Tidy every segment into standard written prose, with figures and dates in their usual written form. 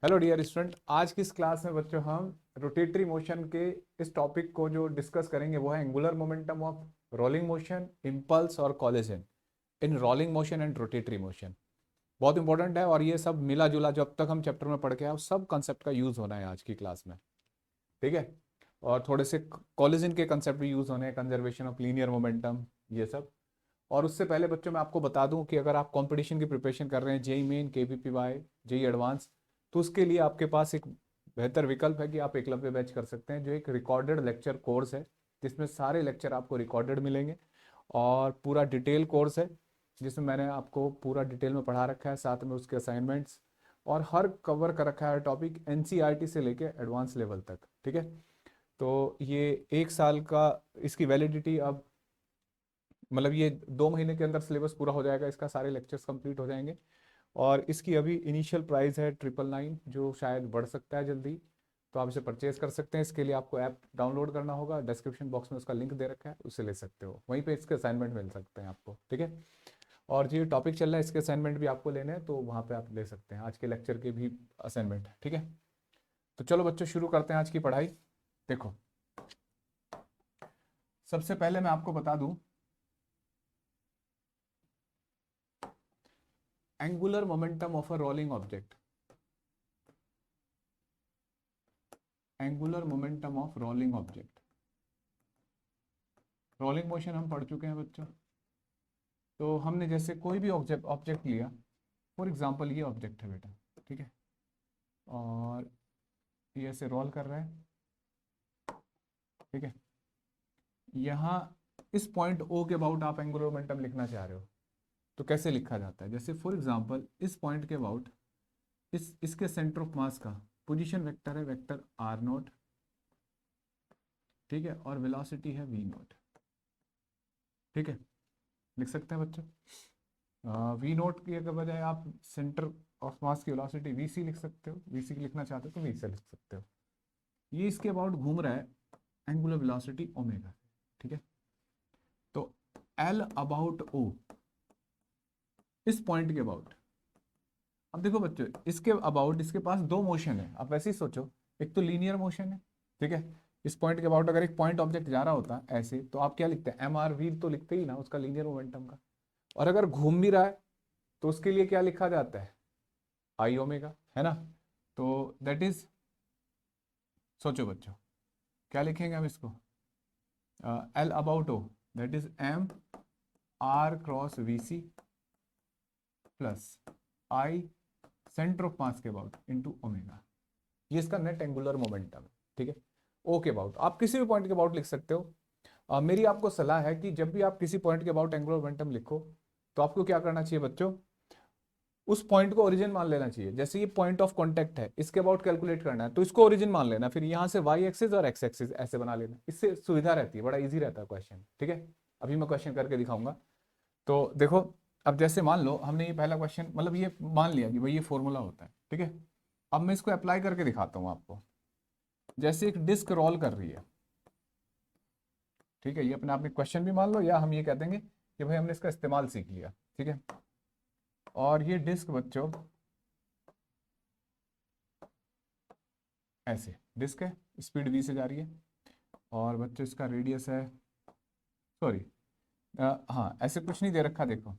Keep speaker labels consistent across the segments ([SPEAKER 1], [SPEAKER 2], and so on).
[SPEAKER 1] Hello dear student, आज की इस क्लास में बच्चों हम रोटेटरी मोशन के इस टॉपिक को जो डिस्कस करेंगे वो है angular momentum of rolling motion, impulse और collision in rolling motion and rotatory motion. बहुत इंपॉर्टेंट है और ये सब मिला जुला जो अब तक हम चैप्टर में पढ़ के आए उस सब कंसेप्ट का यूज होना है आज की क्लास में। ठीक है। और थोड़े से कॉलिजन के कंसेप्ट भी यूज होने हैं, कंजर्वेशन ऑफ लीनियर मोमेंटम, ये सब। और उससे पहले बच्चों मैं आपको बता दूं कि अगर आप कंपटीशन की प्रिपरेशन कर रहे हैं, JEE Main, KVPY, JEE Advanced, तो उसके लिए आपके पास एक बेहतर विकल्प है कि आप एकलव्य बैच कर सकते हैं, जो एक रिकॉर्डेड लेक्चर कोर्स है जिसमें सारे लेक्चर आपको रिकॉर्डेड मिलेंगे और पूरा डिटेल कोर्स है जिसमें मैंने आपको पूरा डिटेल में पढ़ा रखा है, साथ में उसके असाइनमेंट्स और हर कवर कर रखा है टॉपिक एनसीईआरटी से लेके एडवांस लेवल तक। ठीक है। तो ये 1 साल का इसकी वैलिडिटी अब, मतलब ये 2 महीने के अंदर सिलेबस पूरा हो जाएगा, इसका सारे लेक्चर्स कंप्लीट हो जाएंगे। और इसकी अभी इनिशियल प्राइस है 999, जो शायद बढ़ सकता है जल्दी। तो आप इसे परचेज कर सकते हैं। इसके लिए आपको ऐप डाउनलोड करना होगा, डिस्क्रिप्शन बॉक्स में उसका लिंक दे रखा है, उससे ले सकते हो, वहीं पे इसके असाइनमेंट मिल सकते हैं आपको। ठीक है। और जो टॉपिक चल रहा है इसके असाइनमेंट भी आपको लेने हैं तो वहाँ पे आप ले सकते हैं, आज के लेक्चर के भी असाइनमेंट। ठीक है। तो चलो बच्चों शुरू करते हैं आज की पढ़ाई। देखो, सबसे पहले मैं आपको बता दूं angular momentum of a rolling object. Angular momentum of rolling object, rolling motion हम पढ़ चुके हैं बच्चों। तो हमने जैसे कोई भी ऑब्जेक्ट ऑब्जेक्ट लिया, फॉर एग्जांपल ये ऑब्जेक्ट है बेटा, ठीक है, और ये ऐसे रोल कर रहा है। ठीक है। यहाँ इस पॉइंट ओ के अबाउट आप एंगुलर मोमेंटम लिखना चाह रहे हो, तो कैसे लिखा जाता है? जैसे फॉर एग्जांपल इस पॉइंट के अबाउट इसके सेंटर ऑफ मास का पोजीशन वेक्टर है वेक्टर आर नोट। ठीक है। और वेलोसिटी है वी नोट। ठीक है। लिख सकते हैं बच्चों। वी नोट की अगर बजाय आप सेंटर ऑफ मास की वेलोसिटी वी सी लिख सकते हो, वी सी लिखना चाहते हो तो वी से लिख सकते हो। ये इसके अबाउट घूम रहा है एंगुलर वेलोसिटी ओमेगा। ठीक है। तो एल अबाउट ओ, इस पॉइंट के अबाउट। अब देखो बच्चों, इसके अबाउट इसके पास दो मोशन है, आप वैसे ही सोचो। एक तो लीनियर मोशन है, ठीक है। इस पॉइंट के अबाउट अगर एक पॉइंट ऑब्जेक्ट जा रहा होता ऐसे, तो आप क्या लिखते हैं? एम आर वी तो लिखते ही ना, उसका लीनियर मोमेंटम का। और अगर घूम भी रहा है तो उसके लिए क्या लिखा जाता है? आई ओमेगा, है ना। तो दैट इज, सोचो बच्चों, क्या लिखेंगे हम इसको? L about O, that is M R cross V C plus I centre of mass के अबाउट इंटू ओमेगा। ये इसका नेट एंगुलर मोमेंटम है। ठीक है। ओ के अबाउट आप किसी भी पॉइंट के अबाउट लिख सकते हो। मेरी आपको सलाह है कि जब भी आप किसी पॉइंट के अबाउट एंगुलर मोमेंटम लिखो, तो आपको क्या करना चाहिए बच्चों? उस पॉइंट को ओरिजिन मान लेना चाहिए। जैसे ये पॉइंट ऑफ कांटेक्ट है, इसके अबाउट कैलकुलेट करना है तो इसको ओरिजिन मान लेना, फिर यहाँ से वाई एक्सिस और एक्स एक्सिस ऐसे बना लेना, इससे सुविधा रहती है, बड़ा इजी रहता है क्वेश्चन। ठीक है। अभी मैं क्वेश्चन करके दिखाऊंगा। तो देखो, अब जैसे मान लो हमने ये पहला क्वेश्चन, मतलब ये मान लिया कि भाई ये फॉर्मूला होता है। ठीक है। अब मैं इसको अप्लाई करके दिखाता हूँ आपको। जैसे एक डिस्क रोल कर रही है, ठीक है, ये अपने आप में क्वेश्चन भी मान लो, या हम ये कह देंगे कि भाई हमने इसका इस्तेमाल सीख लिया। ठीक है। और ये डिस्क बच्चों ऐसे डिस्क है, स्पीड v से जा रही है, और बच्चों इसका रेडियस है, सॉरी, हाँ ऐसे कुछ नहीं दे रखा, देखो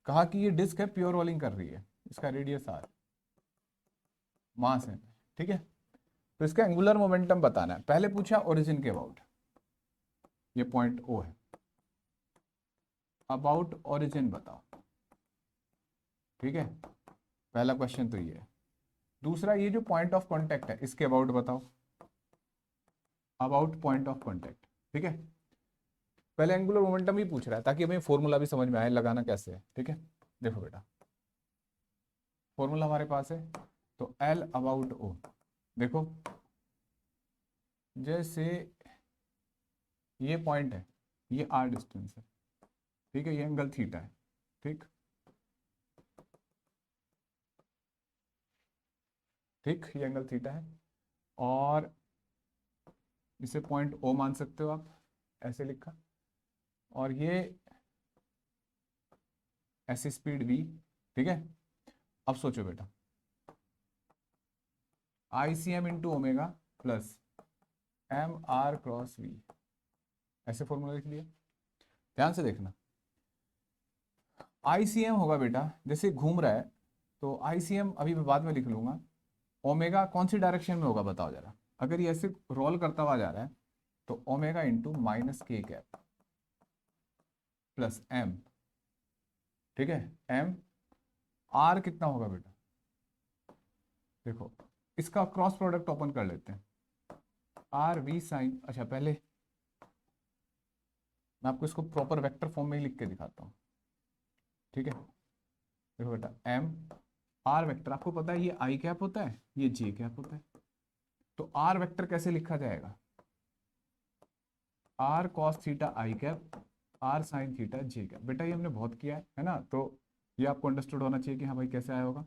[SPEAKER 1] कहा कि ये डिस्क है, प्योर रोलिंग कर रही है, इसका रेडियस आर, मास है। ठीक है। तो इसका एंगुलर मोमेंटम बताना है। पहले पूछा ओरिजिन के अबाउट, ये पॉइंट ओ है, अबाउट ओरिजिन बताओ। ठीक है। पहला क्वेश्चन तो ये है। दूसरा, ये जो पॉइंट ऑफ कांटेक्ट है इसके अबाउट बताओ, अबाउट पॉइंट ऑफ कांटेक्ट। ठीक है। पहले एंगुलर मोमेंटम ही पूछ रहा है ताकि हमें फॉर्मूला भी समझ में आए लगाना कैसे है। ठीक है। देखो बेटा, फॉर्मूला हमारे पास है, तो एल अबाउट ओ, देखो जैसे ये पॉइंट है, ये आर डिस्टेंस है, ठीक है, ये एंगल थीटा है। ठीक, ठीक, ये एंगल थीटा है। और इसे पॉइंट ओ मान सकते हो आप, ऐसे लिखा। और ये ऐसे स्पीड v। ठीक है। अब सोचो बेटा, I C M into omega plus M R cross V, ऐसे फॉर्मूला लिख लिया। ध्यान से देखना, आई सी एम होगा बेटा, जैसे घूम रहा है तो आई सी एम अभी मैं बाद में लिख लूंगा। ओमेगा कौन सी डायरेक्शन में होगा बताओ जरा, अगर ये ऐसे रोल करता हुआ जा रहा है तो omega into minus K cap plus M, ठीक है, एम आर कितना होगा बेटा, देखो इसका क्रॉस प्रोडक्ट ओपन कर लेते हैं, आर वी साइन, अच्छा पहले मैं आपको इसको प्रॉपर वेक्टर फॉर्म में ही लिख के दिखाता हूँ, ठीक है। देखो बेटा एम आर वेक्टर, आपको पता है ये आई कैप होता है, ये जे कैप होता है, तो आर वेक्टर कैसे लिखा जाएगा, R cos theta I cap R sine theta J cap. बेटा ये हमने बहुत किया है ना, तो ये आपको अंडरस्टूड होना चाहिए कि हाँ भाई कैसे आया होगा,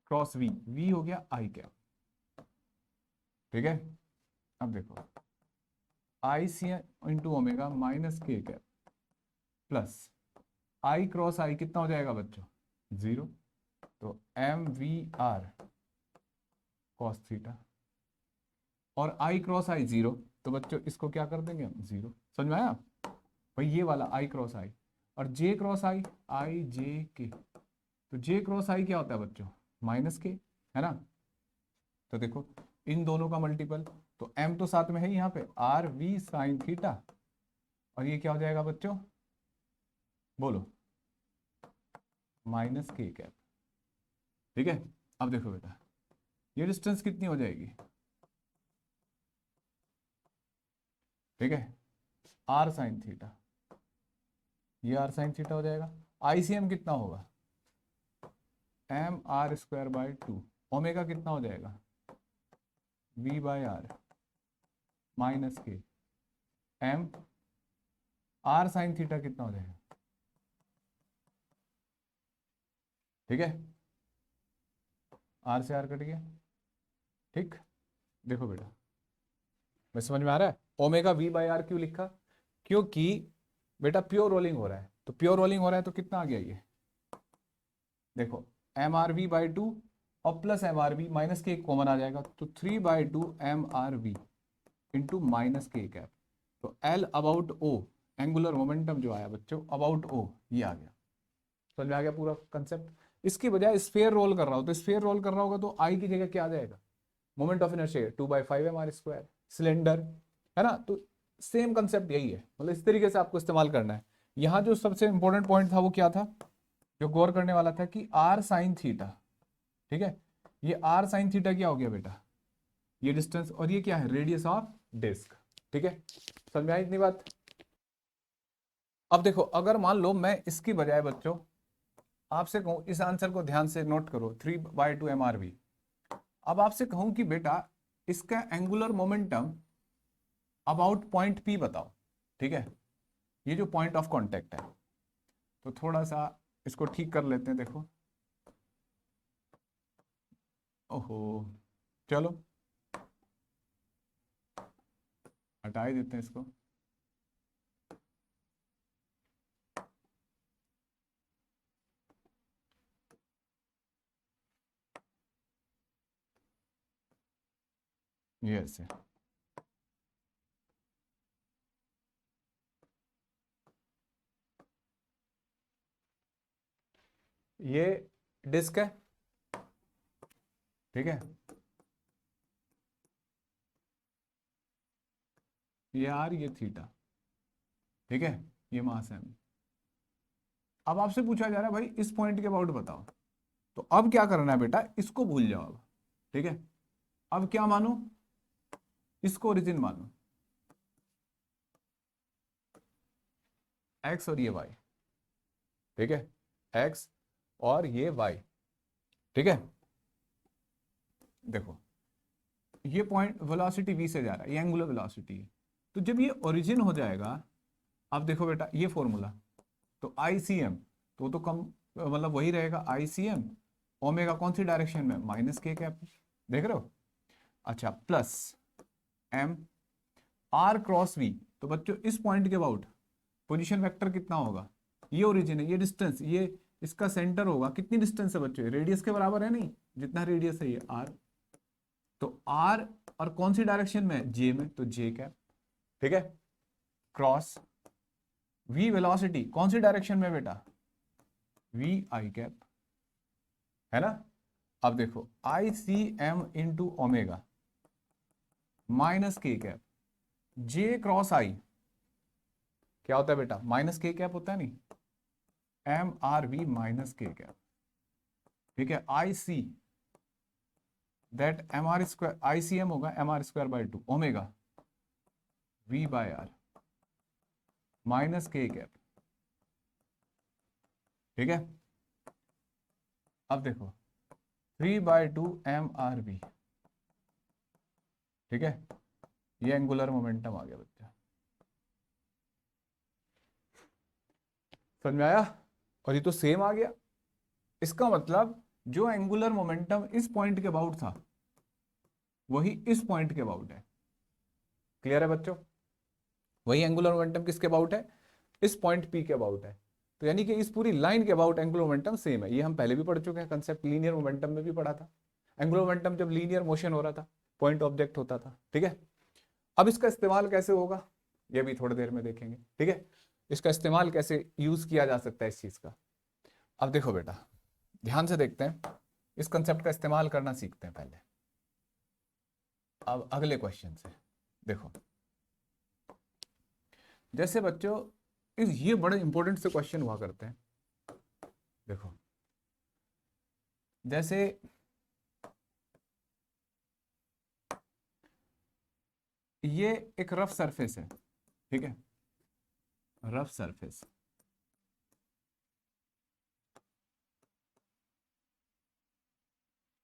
[SPEAKER 1] क्रॉस वी, वी हो गया आई कैप, ठीक है। अब देखो I C into omega minus K cap plus I cross I कितना हो जाएगा बच्चों, 0, तो M V R cos theta, और आई क्रॉस आई 0, तो बच्चों इसको क्या कर देंगे हम 0, समझ में आया भाई, ये वाला आई क्रॉस आई, और जे क्रॉस आई, आई जे के, तो जे क्रॉस आई क्या होता है बच्चों, माइनस के, है ना। तो देखो इन दोनों का मल्टीपल, तो m तो साथ में है यहाँ पे, आर वी साइन थीटा, और ये क्या हो जाएगा बच्चों, बोलो, माइनस के कैप, ठीक है। अब देखो बेटा ये डिस्टेंस कितनी हो जाएगी, ठीक है, आर साइन थीटा, ये आर साइन थीटा हो जाएगा, आईसीएम कितना होगा, M R square by 2, omega कितना हो जाएगा, V by R minus K, M R sine theta कितना हो जाएगा, ठीक है, आर से आर कट गया, ठीक। देखो बेटा मैं समझ में आ रहा है, ओमेगा वी बाय आर क्यों लिखा, क्योंकि बेटा प्योर रोलिंग हो रहा है, तो प्योर रोलिंग हो रहा है तो कितना आ गया ये, देखो एम आर वी बाई 2 और plus M R V, minus K common आ जाएगा, तो 3/2 M R V into minus K cap, तो L about O, angular momentum जो आया बच्चों अबाउट ओ, ये आ गया, समझ में आ गया पूरा कंसेप्ट। इसकी बजाय स्फीयर रोल कर रहा हो, तो स्फीयर रोल कर रहा होगा तो आई की जगह क्या आ जाएगा, moment of inertia 2/5 M R square, cylinder, है ना। तो सेम कंसेप्ट यही है, मतलब इस तरीके से आपको इस्तेमाल करना है। यहाँ जो सबसे इंपॉर्टेंट पॉइंट था वो क्या था, जो गौर करने वाला था कि आर साइन थीटा, ठीक है, ये आर साइन थीटा क्या हो गया बेटा, ये डिस्टेंस, और ये क्या है, रेडियस ऑफ डिस्क, ठीक है। समझ में आई इतनी बात। अब देखो अगर मान लो मैं इसकी बजाय बच्चों आपसे कहूं, इस आंसर को ध्यान से नोट करो, 3/2 एम आर वी, अब आपसे कहूं कि बेटा इसका angular momentum about point P बताओ, ठीक है, ये जो पॉइंट ऑफ कांटेक्ट है, तो थोड़ा सा इसको ठीक कर लेते हैं, देखो, ओहो, चलो हटा ही देते हैं इसको, ये ऐसे, ये डिस्क है, ठीक है, ये आर, ये थीटा, ठीक है, ये मास है। अब आपसे पूछा जा रहा है भाई इस पॉइंट के अबाउट बताओ, तो अब क्या करना है बेटा, इसको भूल जाओ अब, ठीक है। अब क्या मानो, इसको ओरिजिन मानो, एक्स और ये वाई, ठीक है, एक्स और ये वाई, ठीक है। देखो ये पॉइंट वेलोसिटी v से जा रहा है, ये एंगुलर वेलोसिटी है, तो जब ये ओरिजिन हो जाएगा, अब देखो बेटा ये फॉर्मूला, तो आई सी एम, तो कम मतलब वही रहेगा, आई सी एम ओमेगा कौन सी डायरेक्शन में, माइनस के कैप, देख रहे हो, अच्छा, plus M R cross V, तो बच्चों इस पॉइंट के अबाउट पोजीशन वेक्टर कितना होगा, ये ओरिजिन है, ये डिस्टेंस, ये इसका सेंटर होगा, कितनी डिस्टेंस है बच्चों, रेडियस के बराबर है नहीं, जितना रेडियस है ये आर, तो आर और कौन सी डायरेक्शन में, जे में, तो जे कैप, ठीक है, क्रॉस वी वेलोसिटी कौन सी डायरेक्शन में बेटा, वी आई कैप, है ना। अब देखो I C M into omega minus K cap, J cross I क्या होता है बेटा, माइनस के कैप होता है, नहीं, M R V minus K cap, ठीक है। I C that M R square, I C M होगा M R square by 2 omega V by R minus K cap, ठीक है। अब देखो 3/2 एम आर वी, ठीक है, ये एंगुलर मोमेंटम आ गया बच्चा, समझ में आया। और ये तो सेम आ गया, इसका मतलब जो एंगुलर मोमेंटम इस पॉइंट के अबाउट था वही इस पॉइंट के अबाउट है। क्लियर है बच्चों, वही एंगुलर मोमेंटम किसके अबाउट है, इस पॉइंट पी के अबाउट है। तो यानी कि इस पूरी लाइन के अबाउट एंगुलर मोमेंटम सेम है। ये हम पहले भी पढ़ चुके हैं, कंसेप्ट लीनियर मोमेंटम में भी पढ़ा था। एंगुलर मोमेंटम जब लीनियर मोशन हो रहा था, पॉइंट ऑब्जेक्ट होता था, ठीक है। अब इसका इस्तेमाल कैसे होगा ये भी थोड़ी देर में देखेंगे, ठीक है। इसका इस्तेमाल कैसे यूज किया जा सकता है इस चीज का। अब देखो बेटा ध्यान से देखते हैं, इस कंसेप्ट का इस्तेमाल करना सीखते हैं पहले। अब अगले क्वेश्चन से देखो, जैसे बच्चों ये बड़े इंपॉर्टेंट से क्वेश्चन हुआ करते हैं। देखो जैसे ये एक रफ सरफेस है, ठीक है, रफ सरफेस,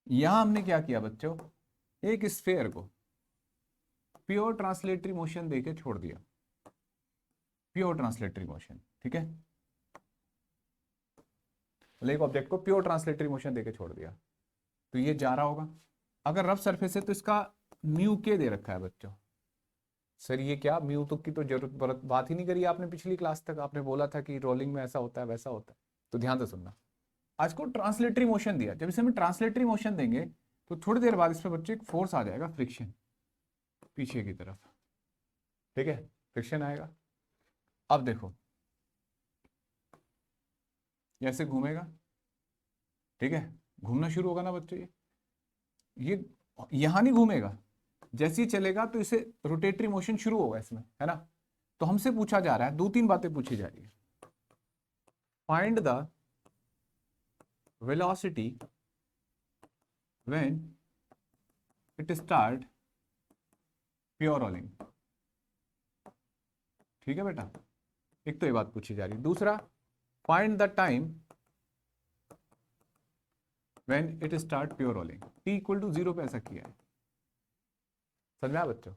[SPEAKER 1] यहां हमने क्या किया बच्चों, एक स्फेयर को प्योर ट्रांसलेटरी मोशन देके छोड़ दिया, प्योर ट्रांसलेटरी मोशन, ठीक है, एक ऑब्जेक्ट को प्योर ट्रांसलेटरी मोशन देके छोड़ दिया, तो ये जा रहा होगा। अगर रफ सरफेस है तो इसका म्यू के दे रखा है बच्चों। सर ये क्या, म्यू तो की तो जरूरत बात ही नहीं करी आपने पिछली क्लास तक, आपने बोला था कि रोलिंग में ऐसा होता है वैसा होता है। तो ध्यान से सुनना, आज को ट्रांसलेटरी मोशन दिया, जब इसे हम ट्रांसलेटरी मोशन देंगे तो थोड़ी देर बाद इस पर बच्चे एक फोर्स आ जाएगा, फ्रिक्शन पीछे की तरफ, ठीक है, फ्रिक्शन आएगा। अब देखो ऐसे घूमेगा, ठीक है, घूमना शुरू होगा ना बच्चों, ये यहां नहीं घूमेगा, जैसे ही चलेगा तो इसे रोटेटरी मोशन शुरू होगा इसमें, है ना। तो हमसे पूछा जा रहा है, दो तीन बातें पूछी जा रही है। Find the velocity when it start pure rolling, ठीक है बेटा, एक तो ये बात पूछी जा रही है। दूसरा, find the time when it start pure rolling, t equal to 0 पे ऐसा किया है। समझ में आया बच्चों।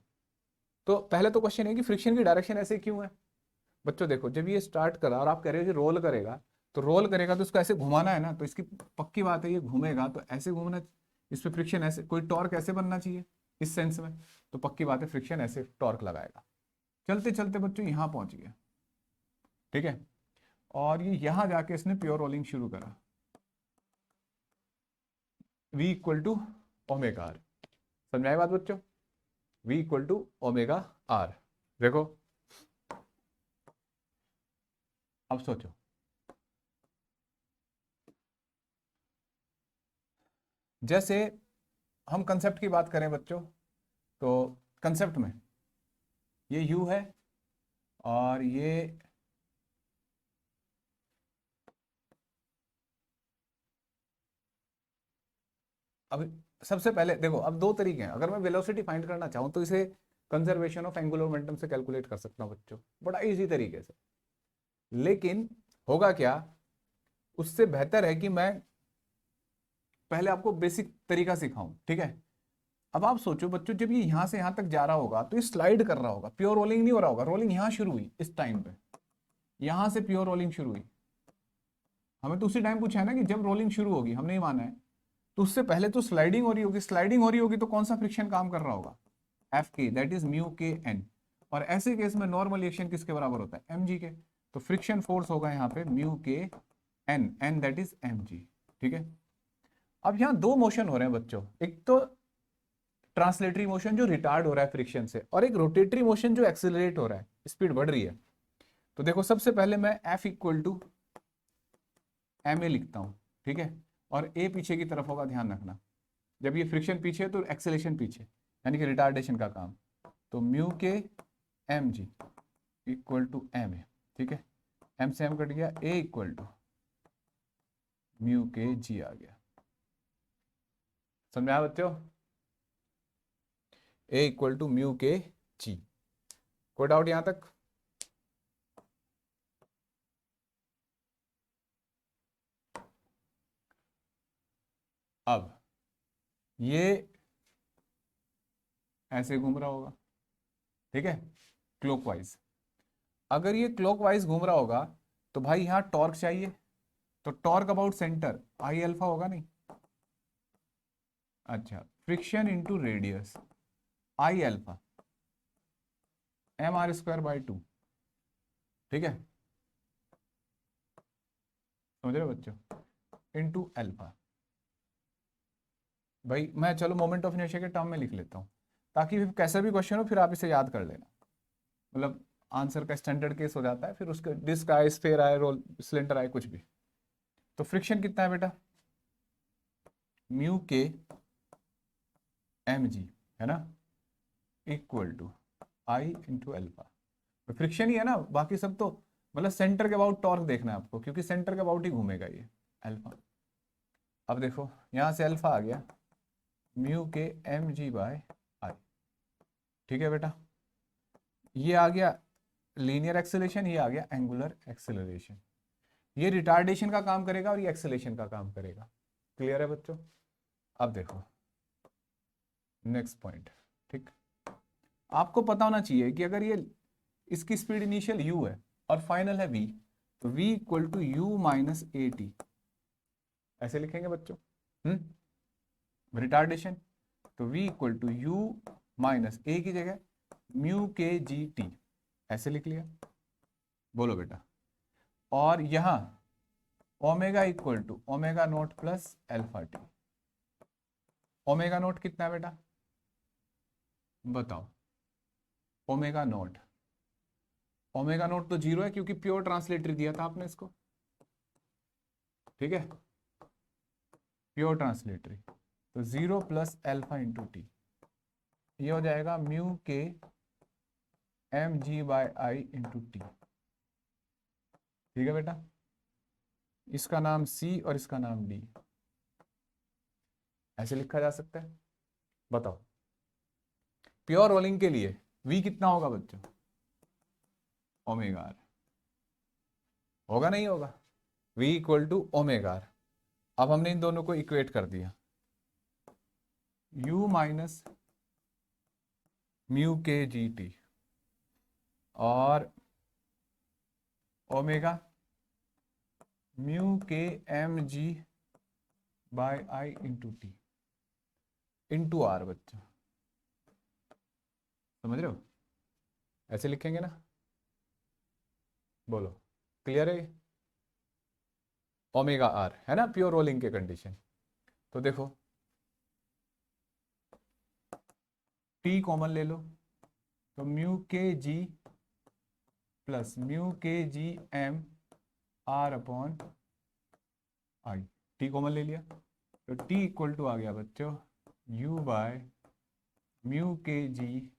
[SPEAKER 1] तो पहले तो क्वेश्चन है कि फ्रिक्शन की डायरेक्शन ऐसे क्यों है। बच्चों देखो जब ये स्टार्ट करा और आप कह रहे हो कि रोल करेगा, तो रोल करेगा तो इसको ऐसे घुमाना है ना, तो इसकी पक्की बात है ये घूमेगा तो ऐसे घूमना, इस पे फ्रिक्शन ऐसे, कोई टॉर्क ऐसे बनना चाहिए इस सेंस में, तो पक्की बात है फ्रिक्शन ऐसे टॉर्क लगाएगा। चलते चलते बच्चों यहाँ पहुंच गया, ठीक है, और ये यहाँ जाके इसने प्योर रोलिंग शुरू करा, v equal to omega R. समझ आई बात बच्चों, v equal to omega R. देखो अब सोचो, जैसे हम कंसेप्ट की बात करें बच्चों, तो कंसेप्ट में ये u है और ये अब सबसे पहले देखो, अब दो तरीके हैं, अगर मैं वेलोसिटी फाइंड करना चाहूं तो इसे कंजर्वेशन ऑफ एंगुलर मोमेंटम से कैलकुलेट कर सकता हूं बच्चों, बड़ा इजी तरीके से। लेकिन होगा क्या, उससे बेहतर है कि मैं पहले आपको बेसिक तरीका सिखाऊं, ठीक है। अब आप सोचो बच्चों, जब ये यहां से यहां तक जा रहा होगा तो ये स्लाइड कर रहा होगा, प्योर रोलिंग नहीं हो रहा होगा, रोलिंग यहां शुरू हुई इस टाइम पे, यहां से प्योर रोलिंग शुरू हुई। हमें तो उसी टाइम पूछा है ना कि जब रोलिंग शुरू होगी, हमने ही माना है, तो उससे पहले तो स्लाइडिंग हो रही होगी, स्लाइडिंग हो रही होगी तो कौन सा फ्रिक्शन काम कर रहा होगा, एफ के, that is mu K N. और ऐसे केस में नॉर्मल रिएक्शन किसके बराबर होता है, एम जी के। तो फ्रिक्शन फोर्स होगा यहाँ पे mu K N, N that is M G, ठीक है। अब यहाँ दो मोशन हो रहे हैं बच्चों, एक तो ट्रांसलेटरी मोशन जो रिटार्ड हो रहा है फ्रिक्शन से, और एक रोटेटरी मोशन जो एक्सेलरेट हो रहा है, स्पीड बढ़ रही है। तो देखो सबसे पहले मैं F equal to M A लिखता हूँ, ठीक है, और ए पीछे की तरफ होगा, ध्यान रखना। जब ये फ्रिक्शन पीछे है तो एक्सेलेरेशन पीछे, यानी कि रिटार्डेशन का काम। तो mu K M G equal to M A, ठीक है, एम से एम कट गया, ए इक्वल टू म्यू के जी आ गया। समझ में आया बच्चों? ए इक्वल टू म्यू के जी। कोई डाउट यहां तक? अब ये ऐसे घूम रहा होगा, ठीक है, क्लॉकवाइज। अगर ये क्लॉकवाइज घूम रहा होगा तो भाई यहां टॉर्क चाहिए, तो torque about centre I alpha होगा नहीं? अच्छा, friction into radius I alpha M R square by 2, ठीक है, समझ रहे हो बच्चों, इंटू अल्फा। भाई मैं चलो मोमेंट ऑफ इनर्शिया के टर्म में लिख लेता हूँ, ताकि फिर कैसा भी क्वेश्चन हो फिर आप इसे याद कर लेना, मतलब आंसर का स्टैंडर्ड केस हो जाता है, फिर उसके डिस्क आए, स्फेयर आए, रोल सिलेंडर आए, कुछ भी। तो फ्रिक्शन कितना है बेटा? म्यू के एम जी, है ना, equal to I into alpha. Friction ही है ना, बाकी सब तो मतलब सेंटर के अबाउट टॉर्क देखना है आपको, क्योंकि सेंटर के अबाउट ही घूमेगा ये अल्फा। अब देखो यहां से अल्फा आ गया mu K M G by I, ठीक है बेटा, ये आ गया लीनियर एक्सेलरेशन, ये आ गया एंगुलर एक्सेलरेशन। ये रिटार्डेशन का काम करेगा और ये एक्सेलरेशन का काम करेगा। क्लियर है बच्चों? अब देखो नेक्स्ट पॉइंट, ठीक, आपको पता होना चाहिए कि अगर ये इसकी स्पीड इनिशियल u है और फाइनल है v, तो v equal to U minus A T, ऐसे लिखेंगे बच्चों। रिटार्डेशन, तो v equal to U minus A की जगह म्यू के जी टी, ऐसे लिख लिया। बोलो बेटा, और यहां omega equal to omega naught plus alpha T. Omega naught कितना है बेटा? बताओ। ओमेगा नोट, ओमेगा नोट तो 0 है, क्योंकि प्योर ट्रांसलेटरी दिया था आपने इसको, ठीक है, प्योर ट्रांसलेटरी। तो 0 प्लस अल्फा इंटू टी, ये हो जाएगा mu K M G by I into T, ठीक है बेटा, इसका नाम सी और इसका नाम डी, ऐसे लिखा जा सकता है। बताओ प्योर रोलिंग के लिए v कितना होगा बच्चों? ओमेगा आर होगा, नहीं होगा? v equal to omega R. अब हमने इन दोनों को इक्वेट कर दिया, u minus mu K G T और omega mu K M G by I into T into R. बच्चों समझ रहे हो? ऐसे लिखेंगे ना? बोलो, क्लियर है? ओमेगा आर है ना प्योर रोलिंग के कंडीशन। तो देखो टी कॉमन ले लो, तो mu K ji plus mu K G M R upon I, T common ले लिया, तो टी इक्वल टू आ गया बच्चों you by mu K G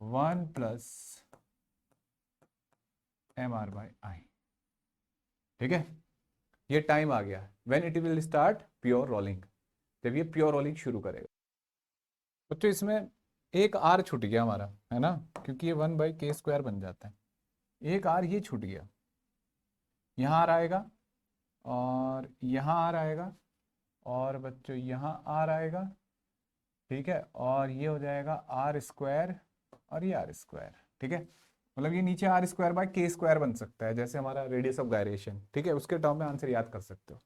[SPEAKER 1] 1 plus M R by I, ठीक है। ये टाइम आ गया when it will start pure rolling, जब ये प्योर रोलिंग शुरू करेगा बच्चों। इसमें एक आर छूट गया हमारा, है ना, क्योंकि ये 1/k² बन जाता है। एक आर ये छूट गया, यहाँ आर आएगा और यहाँ आर आएगा और बच्चों यहाँ आर आएगा, ठीक है, और ये हो जाएगा आर स्क्वायर और ये आर स्क्वायर, ठीक है। मतलब ये नीचे आर स्क्वायर बाय के स्क्वायर बन सकता है, जैसे हमारा रेडियस ऑफ गायरेशन, ठीक है, उसके टर्म में आंसर याद कर सकते हो।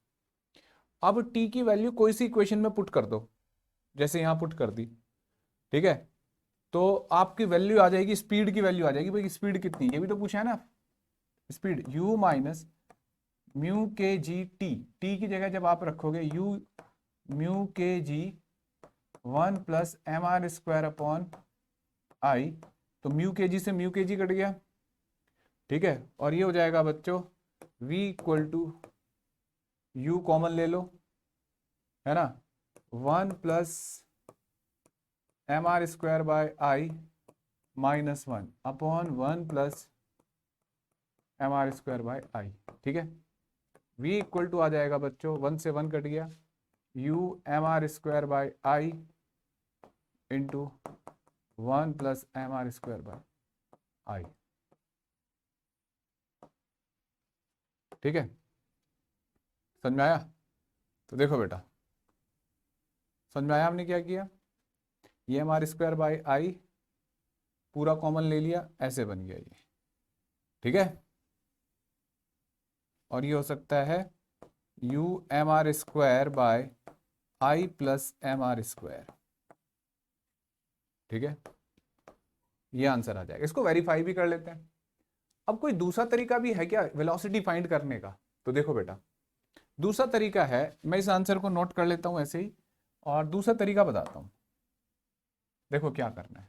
[SPEAKER 1] अब टी की वैल्यू कोई सी इक्वेशन में पुट कर दो, जैसे यहाँ पुट कर दी, ठीक है, तो आपकी वैल्यू आ जाएगी, स्पीड की वैल्यू आ जाएगी। भाई स्पीड कितनी, ये भी तो पूछा है ना, speed u minus mu K G T, T की जगह जब आप रखोगे u mu K G 1 plus M R square upon I, तो म्यू के जी से म्यू के जी कट गया, ठीक है, और ये हो जाएगा बच्चों v equal to U common ले लो, है ना, 1 plus M R square by I minus 1 upon 1 plus M R square by I, ठीक है। v इक्वल टू आ जाएगा बच्चों 1 से 1 कट गया, u M R square by I into 1 plus M R square by I, ठीक है, समझ में आया? तो देखो बेटा, समझ में आया हमने क्या किया, ये एम आर स्क्वायर बाय आई पूरा कॉमन ले लिया, ऐसे बन गया ये, ठीक है, और ये हो सकता है u M R square by I plus M R square, ठीक है, ये आंसर आ जाएगा। इसको वेरीफाई भी कर लेते हैं। अब कोई दूसरा तरीका भी है क्या वेलोसिटी फाइंड करने का? तो देखो बेटा, दूसरा तरीका है, मैं इस आंसर को नोट कर लेता हूं ऐसे ही, और दूसरा तरीका बताता हूं। देखो क्या करना है,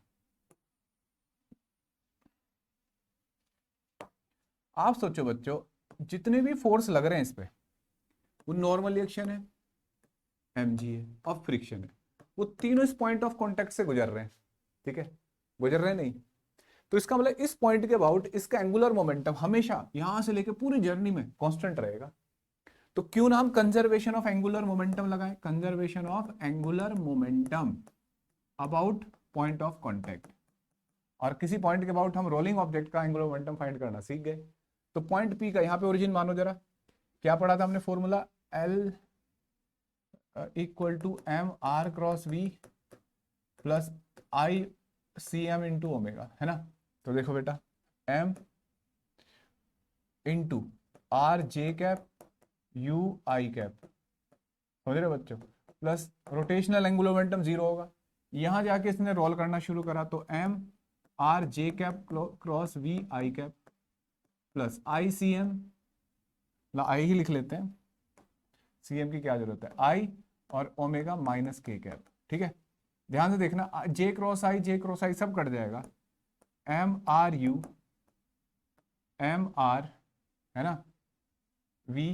[SPEAKER 1] आप सोचो बच्चों, जितने भी फोर्स लग रहे हैं इस पे, वो नॉर्मल रिएक्शन है, mg है और फ्रिक्शन है, वो तीनों इस पॉइंट ऑफ कांटेक्ट से गुजर रहे हैं, ठीक है, गुजर रहे नहीं, तो इसका मतलब इस पॉइंट के अबाउट इसका एंगुलर मोमेंटम हमेशा यहां से लेकर पूरी जर्नी में कांस्टेंट रहेगा। तो क्यों ना हम कंजर्वेशन ऑफ एंगुलर मोमेंटम लगाएं, conservation of angular momentum about point of contact, और किसी पॉइंट के अबाउट हम रोलिंग ऑब्जेक्ट का एंगुलर मोमेंटम फाइंड करना सीख गए। तो पॉइंट पी का यहाँ पे ओरिजिन मानो जरा, क्या पढ़ा था हमने formula, L equal to M R cross V plus I C M into omega, है ना। तो देखो बेटा, M into R J cap U I cap, समझ रहे बच्चों, प्लस रोटेशनल एंगुलर मोमेंटम 0 होगा, यहां जाके इसने रोल करना शुरू करा, तो M R J cap cross V I cap plus I C M, I ही लिख लेते हैं, सी एम की क्या जरूरत है, आई और ओमेगा माइनस के कैप, ठीक है। ध्यान से देखना, जे क्रॉस आई सब कट जाएगा, M R U M R, है ना, वी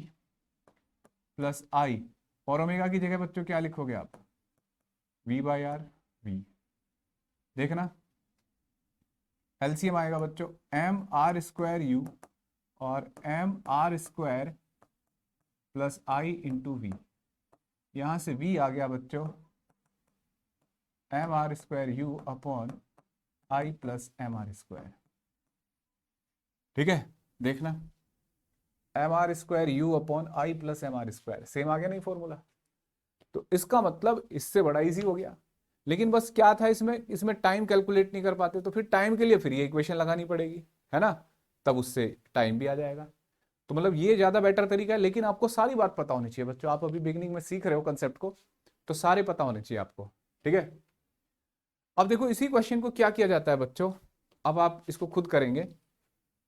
[SPEAKER 1] प्लस आई, और ओमेगा की जगह बच्चों क्या लिखोगे आप, वी बाई आर वी, देखना एलसीएम आएगा बच्चों, एम आर स्क्वायर यू और M R square plus I into V, यहां से वी आ गया बच्चों M R square U upon I plus M R square, ठीक है, देखना M R square U upon I plus M R square, same आ गया नहीं फॉर्मूला। तो इसका मतलब इससे बड़ा इजी हो गया, लेकिन बस क्या था इसमें टाइम कैलकुलेट नहीं कर पाते, तो फिर टाइम के लिए फिर ये इक्वेशन लगानी पड़ेगी, है ना, तब उससे टाइम भी आ जाएगा। तो मतलब ये ज्यादा बेटर तरीका है, लेकिन आपको सारी बात पता होनी चाहिए बच्चों, आप अभी बिगिनिंग में सीख रहे हो कंसेप्ट को, तो सारे पता होने चाहिए आपको, ठीक है। अब देखो इसी क्वेश्चन को क्या किया जाता है बच्चों, अब आप इसको खुद करेंगे।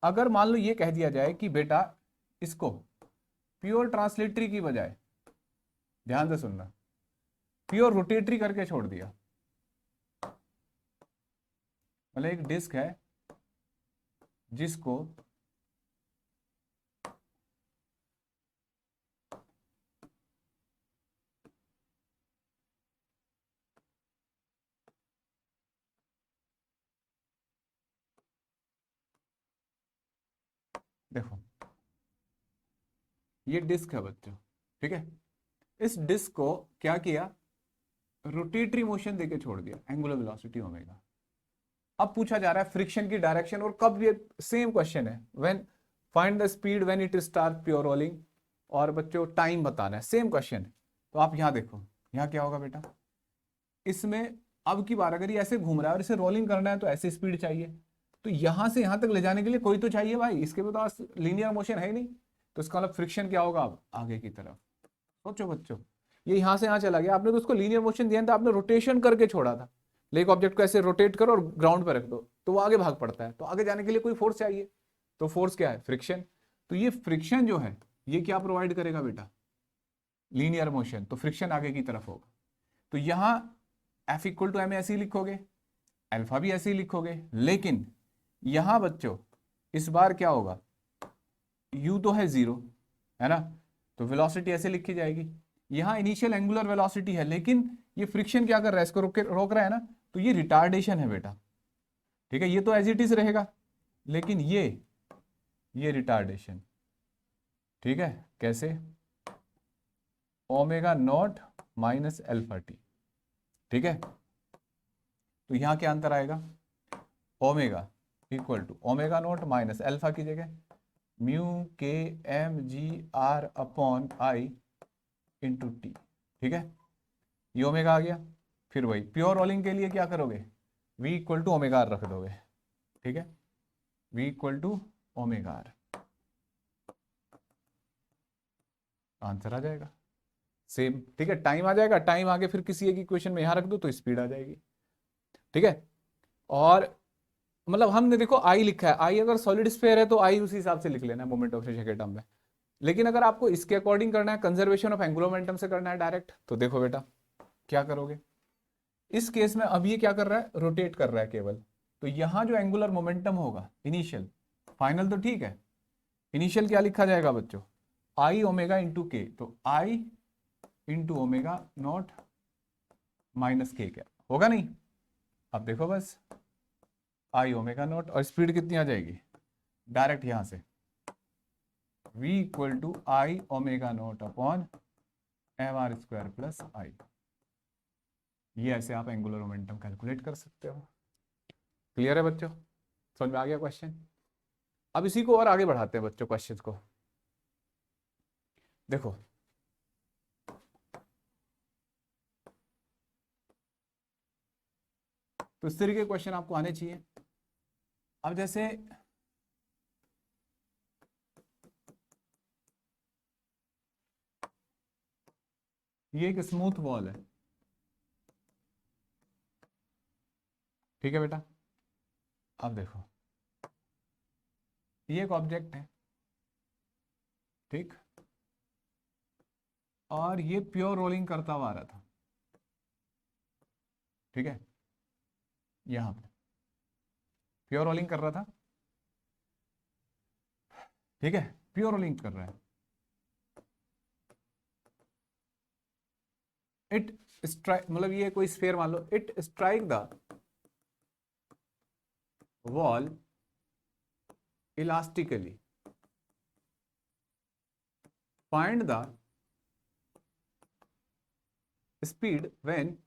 [SPEAKER 1] अगर मान लो ये कह दिया जाए कि बेटा इसको प्योर ट्रांसलेटरी की बजाय, ध्यान से सुनना, प्योर रोटेटरी करके छोड़ दिया, मतलब एक डिस्क है जिसको देखो ये डिस्क है बच्चों, ठीक है, इस डिस्क को क्या किया, रोटेटरी मोशन देके छोड़ दिया, एंगुलर वेलोसिटी ओमेगा। अब पूछा जा रहा है फ्रिक्शन की डायरेक्शन, और कब, ये सेम क्वेश्चन है, when find the speed when it start pure rolling, और बच्चों टाइम बताना है, सेम क्वेश्चन है। तो आप यहां देखो, यहां क्या होगा बेटा, इसमें अब की बार अगर ये ऐसे घूम रहा है और इसे रोलिंग करना है तो ऐसे स्पीड चाहिए, तो यहां से यहां तक ले जाने के लिए कोई तो चाहिए भाई, इसके पास लीनियर मोशन है ही नहीं, तो इसका मतलब फ्रिक्शन क्या होगा अब आगे की तरफ। सोचो बच्चों, ये यहां से यहां चला गया, आपने तो उसको लीनियर मोशन दिया था, आपने रोटेशन करके छोड़ा था, लेकिन ऑब्जेक्ट को ऐसे रोटेट करो और ग्राउंड पर रख दो तो वो आगे भाग पड़ता है, तो आगे जाने के लिए कोई फोर्स चाहिए, तो फोर्स क्या है, फ्रिक्शन। तो ये फ्रिक्शन जो है ये क्या प्रोवाइड करेगा बेटा, लीनियर मोशन, तो फ्रिक्शन आगे की तरफ होगा। तो यहां एफ इक्वल टू एम ऐसे ही लिखोगे, अल्फा भी ऐसे ही लिखोगे, लेकिन यहां बच्चों इस बार क्या होगा, u तो है 0, है ना, तो वेलोसिटी ऐसे लिखी जाएगी। यहां इनिशियल एंगुलर वेलोसिटी है, लेकिन ये फ्रिक्शन क्या कर रहा है, इसको रोक रहा है ना, तो ये रिटार्डेशन है बेटा। ठीक है, ये तो एज इट इज रहेगा, लेकिन ये रिटार्डेशन। ठीक है, कैसे, omega naught minus alpha T. ठीक है, तो यहां क्या अंतर आएगा, omega equal to omega naught minus alpha की जगह mu K M G R upon I into T. ठीक है, ये ओमेगा आ गया। फिर वही प्योर रोलिंग के लिए क्या करोगे, v equal to omega R रख दोगे। ठीक है, v equal to omega R, answer आ जाएगा सेम। ठीक है, टाइम आ जाएगा, टाइम आगे फिर किसी एक इक्वेशन में यहां रख दो तो स्पीड आ जाएगी। ठीक है, और मतलब हमने देखो आई लिखा है, आई अगर सॉलिड स्फीयर है तो आई उसी हिसाब से लिख लेना है मोमेंट ऑफ इनर्शिया के टर्म में। लेकिन अगर आपको इसके अकॉर्डिंग करना है, कंजर्वेशन ऑफ एंगुलर मोमेंटम से करना है डायरेक्ट, तो देखो बेटा क्या करोगे, इस केस में अब ये क्या कर रहा है, रोटेट कर रहा है केवल, तो यहां जो एंगुलर मोमेंटम होगा इनिशियल, फाइनल तो ठीक है, इनिशियल क्या लिखा जाएगा बच्चों, आई ओमेगा इंटू के, तो I into omega naught minus K, क्या होगा नहीं। अब देखो बस आई ओमेगा नॉट, और स्पीड कितनी आ जाएगी डायरेक्ट यहां से, v equal to I omega naught upon M R square plus I. ये ऐसे आप एंगुलर मोमेंटम कैलकुलेट कर सकते हो। क्लियर है बच्चों, समझ में आ गया क्वेश्चन। अब इसी को और आगे बढ़ाते हैं बच्चों, क्वेश्चन को देखो। तो इस तरीके के क्वेश्चन आपको आने चाहिए। अब जैसे ये एक स्मूथ वॉल है, ठीक है बेटा। अब देखो ये एक ऑब्जेक्ट है, ठीक, और ये प्योर रोलिंग करता हुआ आ रहा था। ठीक है, यहां पे प्योर रोलिंग कर रहा था। ठीक है, प्योर रोलिंग कर रहा है। इट स्ट्राइक, मतलब ये कोई स्फीयर मान लो, it strike the wall elastically, find the speed when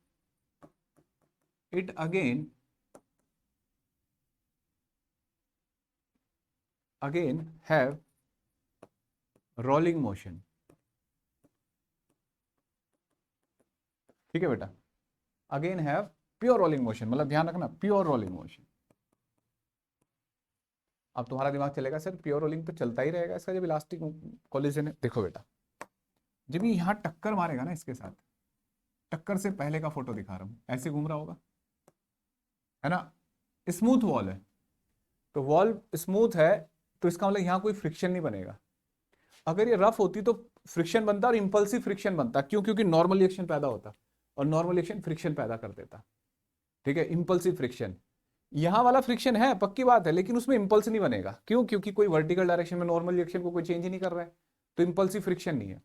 [SPEAKER 1] it again have rolling motion। ठीक है बेटा, again have pure rolling motion, मतलब ध्यान रखना प्योर रोलिंग मोशन। अब तुम्हारा दिमाग चलेगा सर प्योर रोलिंग तो चलता ही रहेगा इसका जब इलास्टिक कोलिजन है। देखो बेटा, जब ये यहां टक्कर मारेगा ना इसके साथ, टक्कर से पहले का फोटो दिखा रहा हूं, ऐसे घूम रहा होगा, है ना, स्मूथ वॉल है, तो वॉल स्मूथ है तो इसका मतलब यहां कोई फ्रिक्शन नहीं बनेगा। अगर ये रफ होती तो फ्रिक्शन बनता और इंपल्सिव फ्रिक्शन बनता, क्यों, क्योंकि नॉर्मल रिएक्शन पैदा होता और नॉर्मल रिएक्शन फ्रिक्शन पैदा कर देता। ठीक है, इंपल्सिव फ्रिक्शन, यहां वाला फ्रिक्शन है पक्की बात है, लेकिन उसमें इंपल्स नहीं बनेगा, क्यों, क्योंकि कोई वर्टिकल डायरेक्शन में नॉर्मल रिएक्शन को कोई चेंज ही नहीं कर रहा है, तो इंपल्सिव फ्रिक्शन नहीं है।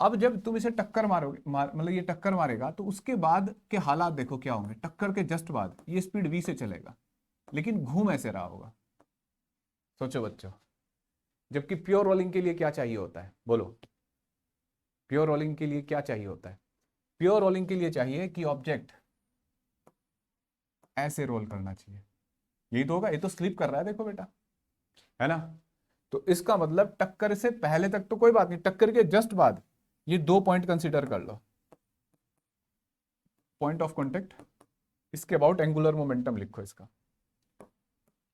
[SPEAKER 1] अब जब तुम इसे टक्कर मारोगे, मतलब ये टक्कर मारेगा, तो उसके बाद के हालात देखो क्या होंगे, टक्कर के जस्ट बाद ये स्पीड v से चलेगा, लेकिन घूम ऐसे रहा होगा। सोचो बच्चों, जबकि प्योर रोलिंग के लिए क्या चाहिए होता है, बोलो, प्योर रोलिंग के लिए क्या चाहिए होता है, प्योर रोलिंग के लिए चाहिए कि ऑब्जेक्ट ऐसे रोल करना चाहिए, यही तो होगा, ये तो स्लिप कर रहा है देखो बेटा, है ना, तो इसका मतलब टक्कर से पहले तक तो कोई बात नहीं, टक्कर के जस्ट बाद ये 2 पॉइंट कंसीडर कर लो, पॉइंट ऑफ कॉन्टेक्ट, इसके अबाउट एंगुलर मोमेंटम लिखो इसका,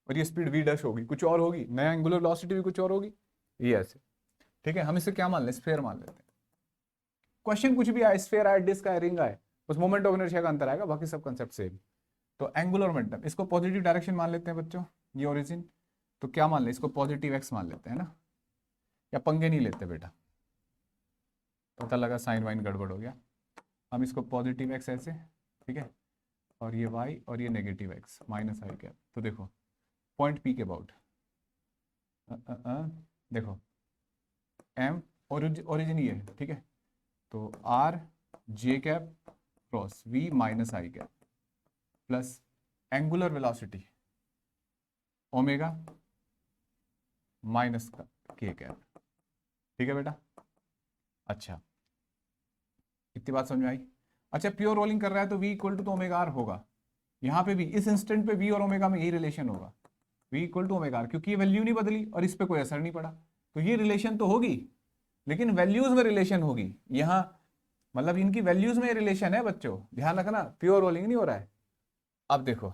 [SPEAKER 1] और ये स्पीड v डैश होगी, कुछ और होगी, नया एंगुलर वेलोसिटी भी कुछ और होगी, ये ऐसे। ठीक है, हम इसे क्या मान लें, स्फीयर मान लेते हैं। क्वेश्चन कुछ भी आए, स्फीयर आए, डिस्क आए, रिंग आए, बस मोमेंट ऑफ इनर्शिया का अंतर आएगा, बाकी सब कंसेप्ट सेम। तो एंगुलर मोमेंटम, इसको पॉजिटिव डायरेक्शन मान लेते हैं बच्चों, ये ओरिजिन, तो क्या मान ले, इसको पॉजिटिव एक्स मान लेते हैं ना, या पंगे नहीं लेते बेटा, पता लगा साइन वाइन गड़बड़ हो गया। हम इसको पॉजिटिव एक्स ऐसे ठीक है, और ये y और ये negative x minus I cap. तो देखो पॉइंट P के अबाउट देखो m ओरिजिन ये है, ठीक है, तो r j cap cross v minus I cap plus angular velocity omega minus का k कैप। ठीक है बेटा, अच्छा इतनी बात समझ में आई। अच्छा प्योर रोलिंग कर रहा है तो v equal to omega R होगा, यहाँ पे भी इस इंस्टेंट पे v और ओमेगा में यही रिलेशन होगा, v equal to omega R, क्योंकि ये वैल्यू नहीं बदली और इस पे कोई असर नहीं पड़ा, तो ये रिलेशन तो होगी, लेकिन वैल्यूज में रिलेशन होगी यहाँ, मतलब इनकी वैल्यूज में रिलेशन है बच्चों, ध्यान रखना, प्योर रोलिंग नहीं हो रहा है। अब देखो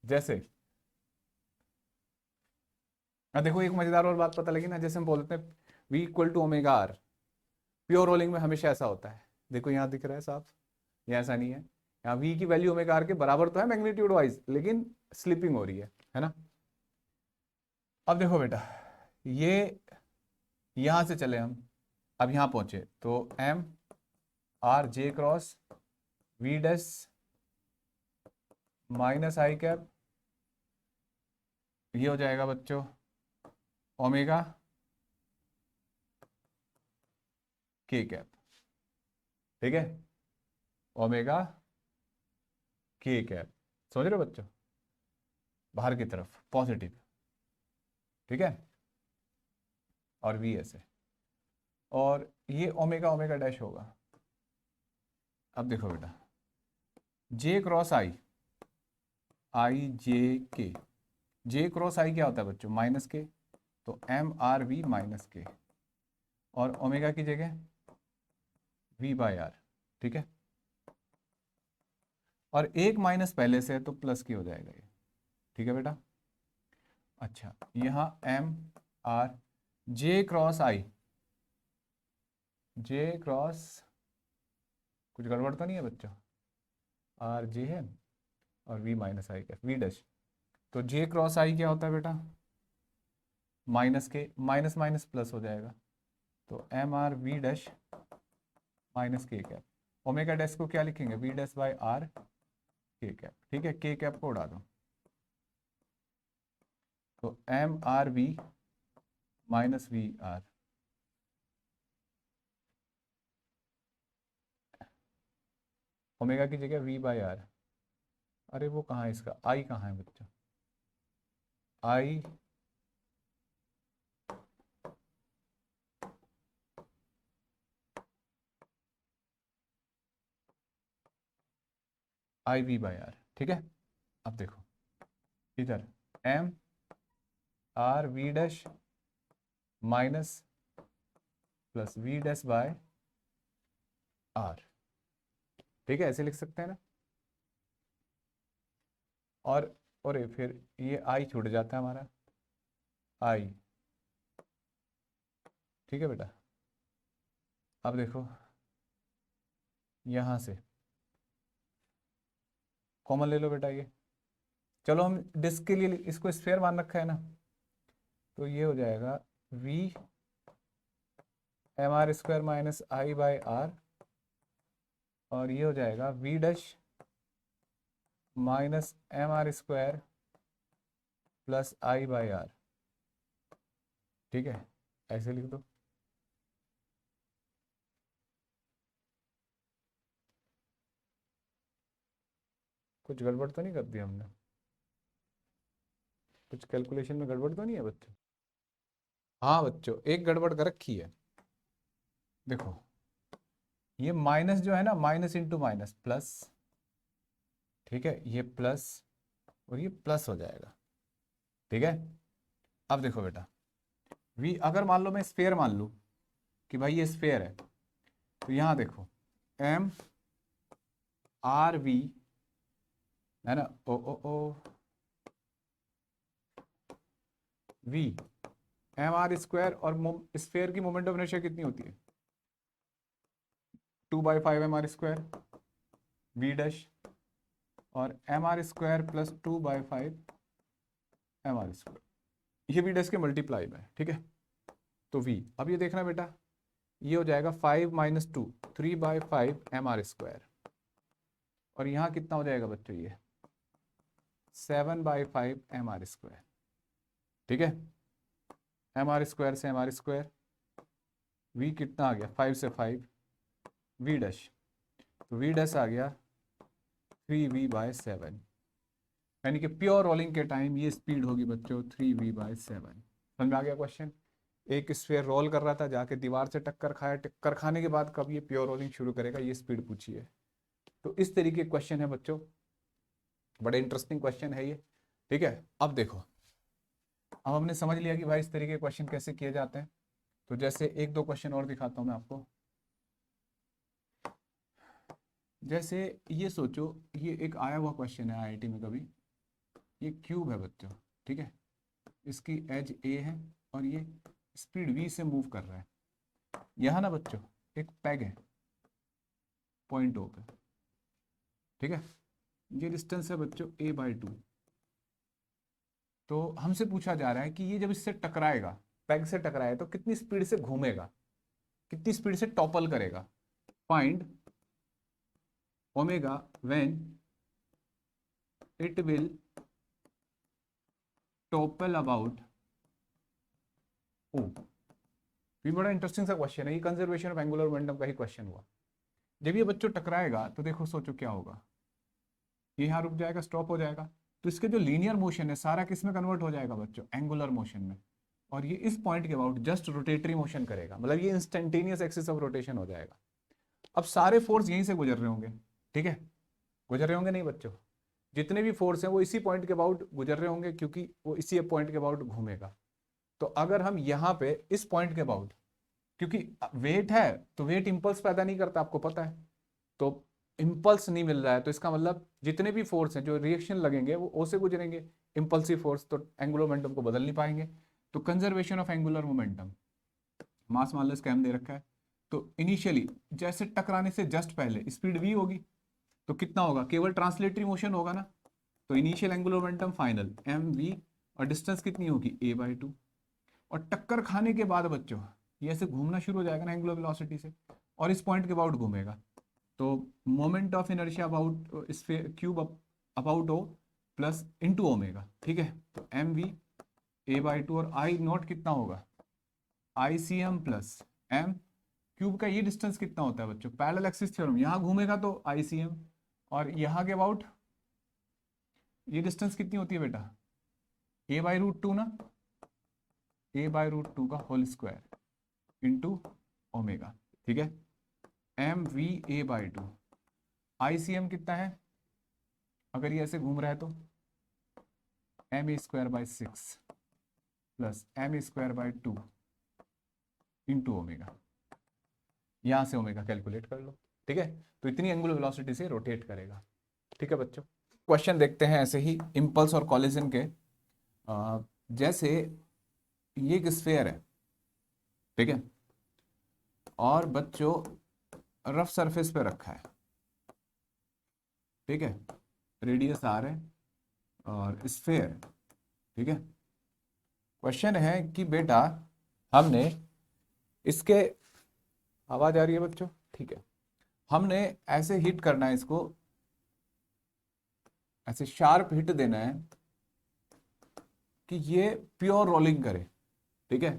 [SPEAKER 1] जैसे देखो एक मजेदार और बात पता लगी ना, जैसे हम बोलते हैं v equal to omega R, pure rolling में हमेशा ऐसा होता है, देखो यहाँ दिख रहा है साफ, ये ऐसा नहीं है, यहाँ v की वैल्यू ओमेगा आर के बराबर तो है मैग्नीट्यूड वाइज, लेकिन स्लिपिंग हो रही है ना। अब देखो बेटा, ये यहां से चले हम, अब यहां पहुंचे तो m r j cross v dash minus I cap, ये हो जाएगा बच्चों ओमेगा k कैप, ठीक है, ओमेगा k कैप, समझ रहे हो बच्चों, बाहर की तरफ पॉजिटिव, ठीक है, और v ऐसे, और ये ओमेगा ओमेगा डैश होगा। अब देखो बेटा j क्रॉस i, आई जे के, j क्रॉस i क्या होता है बच्चों माइनस के, तो एम आर वी माइनस के, और ओमेगा की जगह v बाई आर, ठीक है, और एक माइनस पहले से है तो प्लस की हो जाएगा ये, ठीक है बेटा। अच्छा यहाँ एम आर जे क्रॉस आई, जे क्रॉस कुछ गड़बड़ तो नहीं है बच्चों, आर जे है और वी माइनस आई का वी डैश, तो जे क्रॉस आई क्या होता है बेटा माइनस के, माइनस माइनस प्लस हो जाएगा, तो M R V dash minus K cap, omega dash को क्या लिखेंगे V dash by R K cap, ठीक है, के कैप को उड़ा दो, तो M R V minus V R, omega की जगह वी बाई आर, अरे वो कहाँ है इसका आई कहाँ है बच्चा, I I V by R, ठीक है। अब देखो इधर M R V dash minus plus V dash by R, ठीक है, ऐसे लिख सकते हैं ना, और फिर ये आई छूट जाता है हमारा आई, ठीक है बेटा। अब देखो यहां से कॉमन ले लो बेटा, ये चलो हम डिस्क के लिए इसको स्फेयर मान रखा है ना, तो ये हो जाएगा V M R square minus I by R, और ये हो जाएगा V dash minus M R square plus I by R, ठीक है, ऐसे लिख दो। कुछ गड़बड़ तो नहीं कर दी हमने, कुछ कैलकुलेशन में गड़बड़ तो नहीं है बच्चों? हाँ बच्चों एक गड़बड़ कर रखी है, देखो ये माइनस जो है ना, माइनस इंटू माइनस प्लस, ठीक है, ये प्लस और ये प्लस हो जाएगा, ठीक है। अब देखो बेटा v अगर मान लो मैं स्फेयर मान लूँ कि भाई ये स्फेयर है, तो यहाँ देखो एम आर वी है ना, O O O V M R square, और स्फेयर की मोमेंट ऑफ इनर्शिया कितनी होती है 2/5 M R square V dash, और M R square plus 2/5 M R square, ये वी डैश के मल्टीप्लाई में, ठीक है, तो v अब ये देखना बेटा, ये हो जाएगा 5 माइनस 2 3/5 एम आर स्क्वायर, और यहाँ कितना हो जाएगा बच्चों, ये 7/5 mr²। ठीक है, mr² से mr², v कितना आ गया 5 से 5 v डैश, तो v डैश आ गया 3v/7, यानी कि प्योर रोलिंग के टाइम ये स्पीड होगी बच्चों 3v/7। समझ में आ गया क्वेश्चन? एक स्फीयर रोल कर रहा था, जाके दीवार से टक्कर खाया, टक्कर खाने के बाद कब ये प्योर रोलिंग शुरू करेगा, ये स्पीड पूछी है। तो इस तरीके के क्वेश्चन है बच्चों, बड़े इंटरेस्टिंग क्वेश्चन है ये। ठीक है, अब देखो, अब हमने समझ लिया कि भाई इस तरीके के क्वेश्चन कैसे किए जाते हैं। तो जैसे एक दो क्वेश्चन और दिखाता हूं मैं आपको। जैसे ये सोचो, ये एक आया हुआ क्वेश्चन है आईआईटी में कभी, ये क्यूब है बच्चों, ठीक है, इसकी एज ए है और ये स्पीड v से मूव कर रहा है। यहाँ ना बच्चों एक पैग है पॉइंट ओ पे, ठीक है, ये डिस्टेंस है बच्चों a/2। तो हमसे पूछा जा रहा है कि ये जब इससे टकराएगा, पैग से टकराए, तो कितनी स्पीड से घूमेगा, कितनी स्पीड से टॉपल करेगा। Find omega when it will topple about O. ये बड़ा इंटरेस्टिंग सा क्वेश्चन है, ये कंजर्वेशन ऑफ एंगुलर मोमेंटम का ही क्वेश्चन हुआ। जब ये बच्चों टकराएगा तो देखो, सोचो क्या होगा, ये यहाँ रुक जाएगा, स्टॉप हो जाएगा, तो इसके जो लीनियर मोशन है सारा किस में कन्वर्ट हो जाएगा बच्चों, एंगुलर मोशन में। और ये इस पॉइंट के अबाउट जस्ट रोटेटरी मोशन करेगा, मतलब ये इंस्टेंटेनियस एक्सिस ऑफ रोटेशन हो जाएगा। अब सारे फोर्स यहीं से गुजर रहे होंगे, ठीक है, गुजर रहे होंगे नहीं बच्चों, जितने भी फोर्स हैं वो इसी पॉइंट के अबाउट गुजर रहे होंगे, क्योंकि वो इसी पॉइंट के अबाउट घूमेगा। तो अगर हम यहाँ पे इस पॉइंट के अबाउट, क्योंकि वेट है तो वेट इंपल्स पैदा नहीं करता, आपको पता है, तो इंपल्स नहीं मिल रहा है, तो इसका मतलब जितने भी फोर्स हैं जो रिएक्शन लगेंगे वो ओ से गुजरेंगे, इंपल्सिव फोर्स, तो एंगुलर मोमेंटम को बदल नहीं पाएंगे। तो कंजर्वेशन ऑफ एंगुलर मोमेंटम, मास मान लो इसका m दे रखा है, तो इनिशियली जैसे टकराने से जस्ट पहले स्पीड v होगी, तो कितना होगा, केवल ट्रांसलेटरी मोशन होगा ना, तो initial angular momentum final mv, और डिस्टेंस कितनी होगी a/2। और टक्कर खाने के बाद बच्चों ये ऐसे घूमना शुरू हो जाएगा ना एंगुलर वेलोसिटी से, और इस पॉइंट के अबाउट घूमेगा, तो moment of inertia about cube about O plus into omega, ठीक है। तो mv a/2 और I नॉट कितना होगा, ICM प्लस m क्यूब का। ये डिस्टेंस कितना होता है बच्चों, पैरेलल एक्सिस थ्योरम, यहाँ घूमेगा तो ICM, और यहाँ के अबाउट ये डिस्टेंस कितनी होती है बेटा, a/√2 ना, a/√2 का होल स्क्वायर इंटू ओमेगा, ठीक है। mv a/2, ICM कितना है, अगर ये ऐसे घूम रहा है तो ma²/6 plus ma²/2 into omega, यहां से ओमेगा कैलकुलेट कर लो, ठीक है। तो इतनी एंगुलर वेलोसिटी से रोटेट करेगा, ठीक है बच्चों। क्वेश्चन देखते हैं ऐसे ही इंपल्स और कॉलिजन के। जैसे ये एक स्फीयर है, ठीक है, और बच्चों रफ सरफेस पे रखा है, ठीक है, रेडियस आर है और स्फीयर, ठीक है। क्वेश्चन है कि बेटा हमने इसके, आवाज आ रही है बच्चों, ठीक है, हमने ऐसे हिट करना है इसको, ऐसे शार्प हिट देना है कि ये प्योर रोलिंग करे, ठीक है।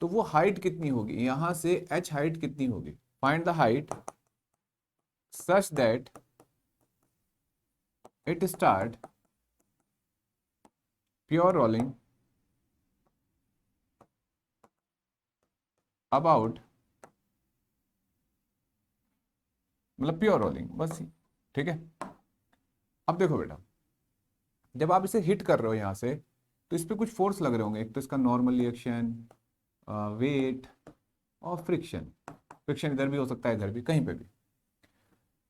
[SPEAKER 1] तो वो हाइट कितनी होगी, यहां से h हाइट कितनी होगी, find the height such that it start pure rolling about, मतलब प्योर रोलिंग बस, ठीक है। अब देखो बेटा, जब आप इसे हिट कर रहे हो यहां से, तो इस पर कुछ फोर्स लग रहे होंगे, एक तो इसका नॉर्मल रिएक्शन, वेट और फ्रिक्शन। फ्रिक्शन इधर भी हो सकता है, इधर भी, कहीं पे भी।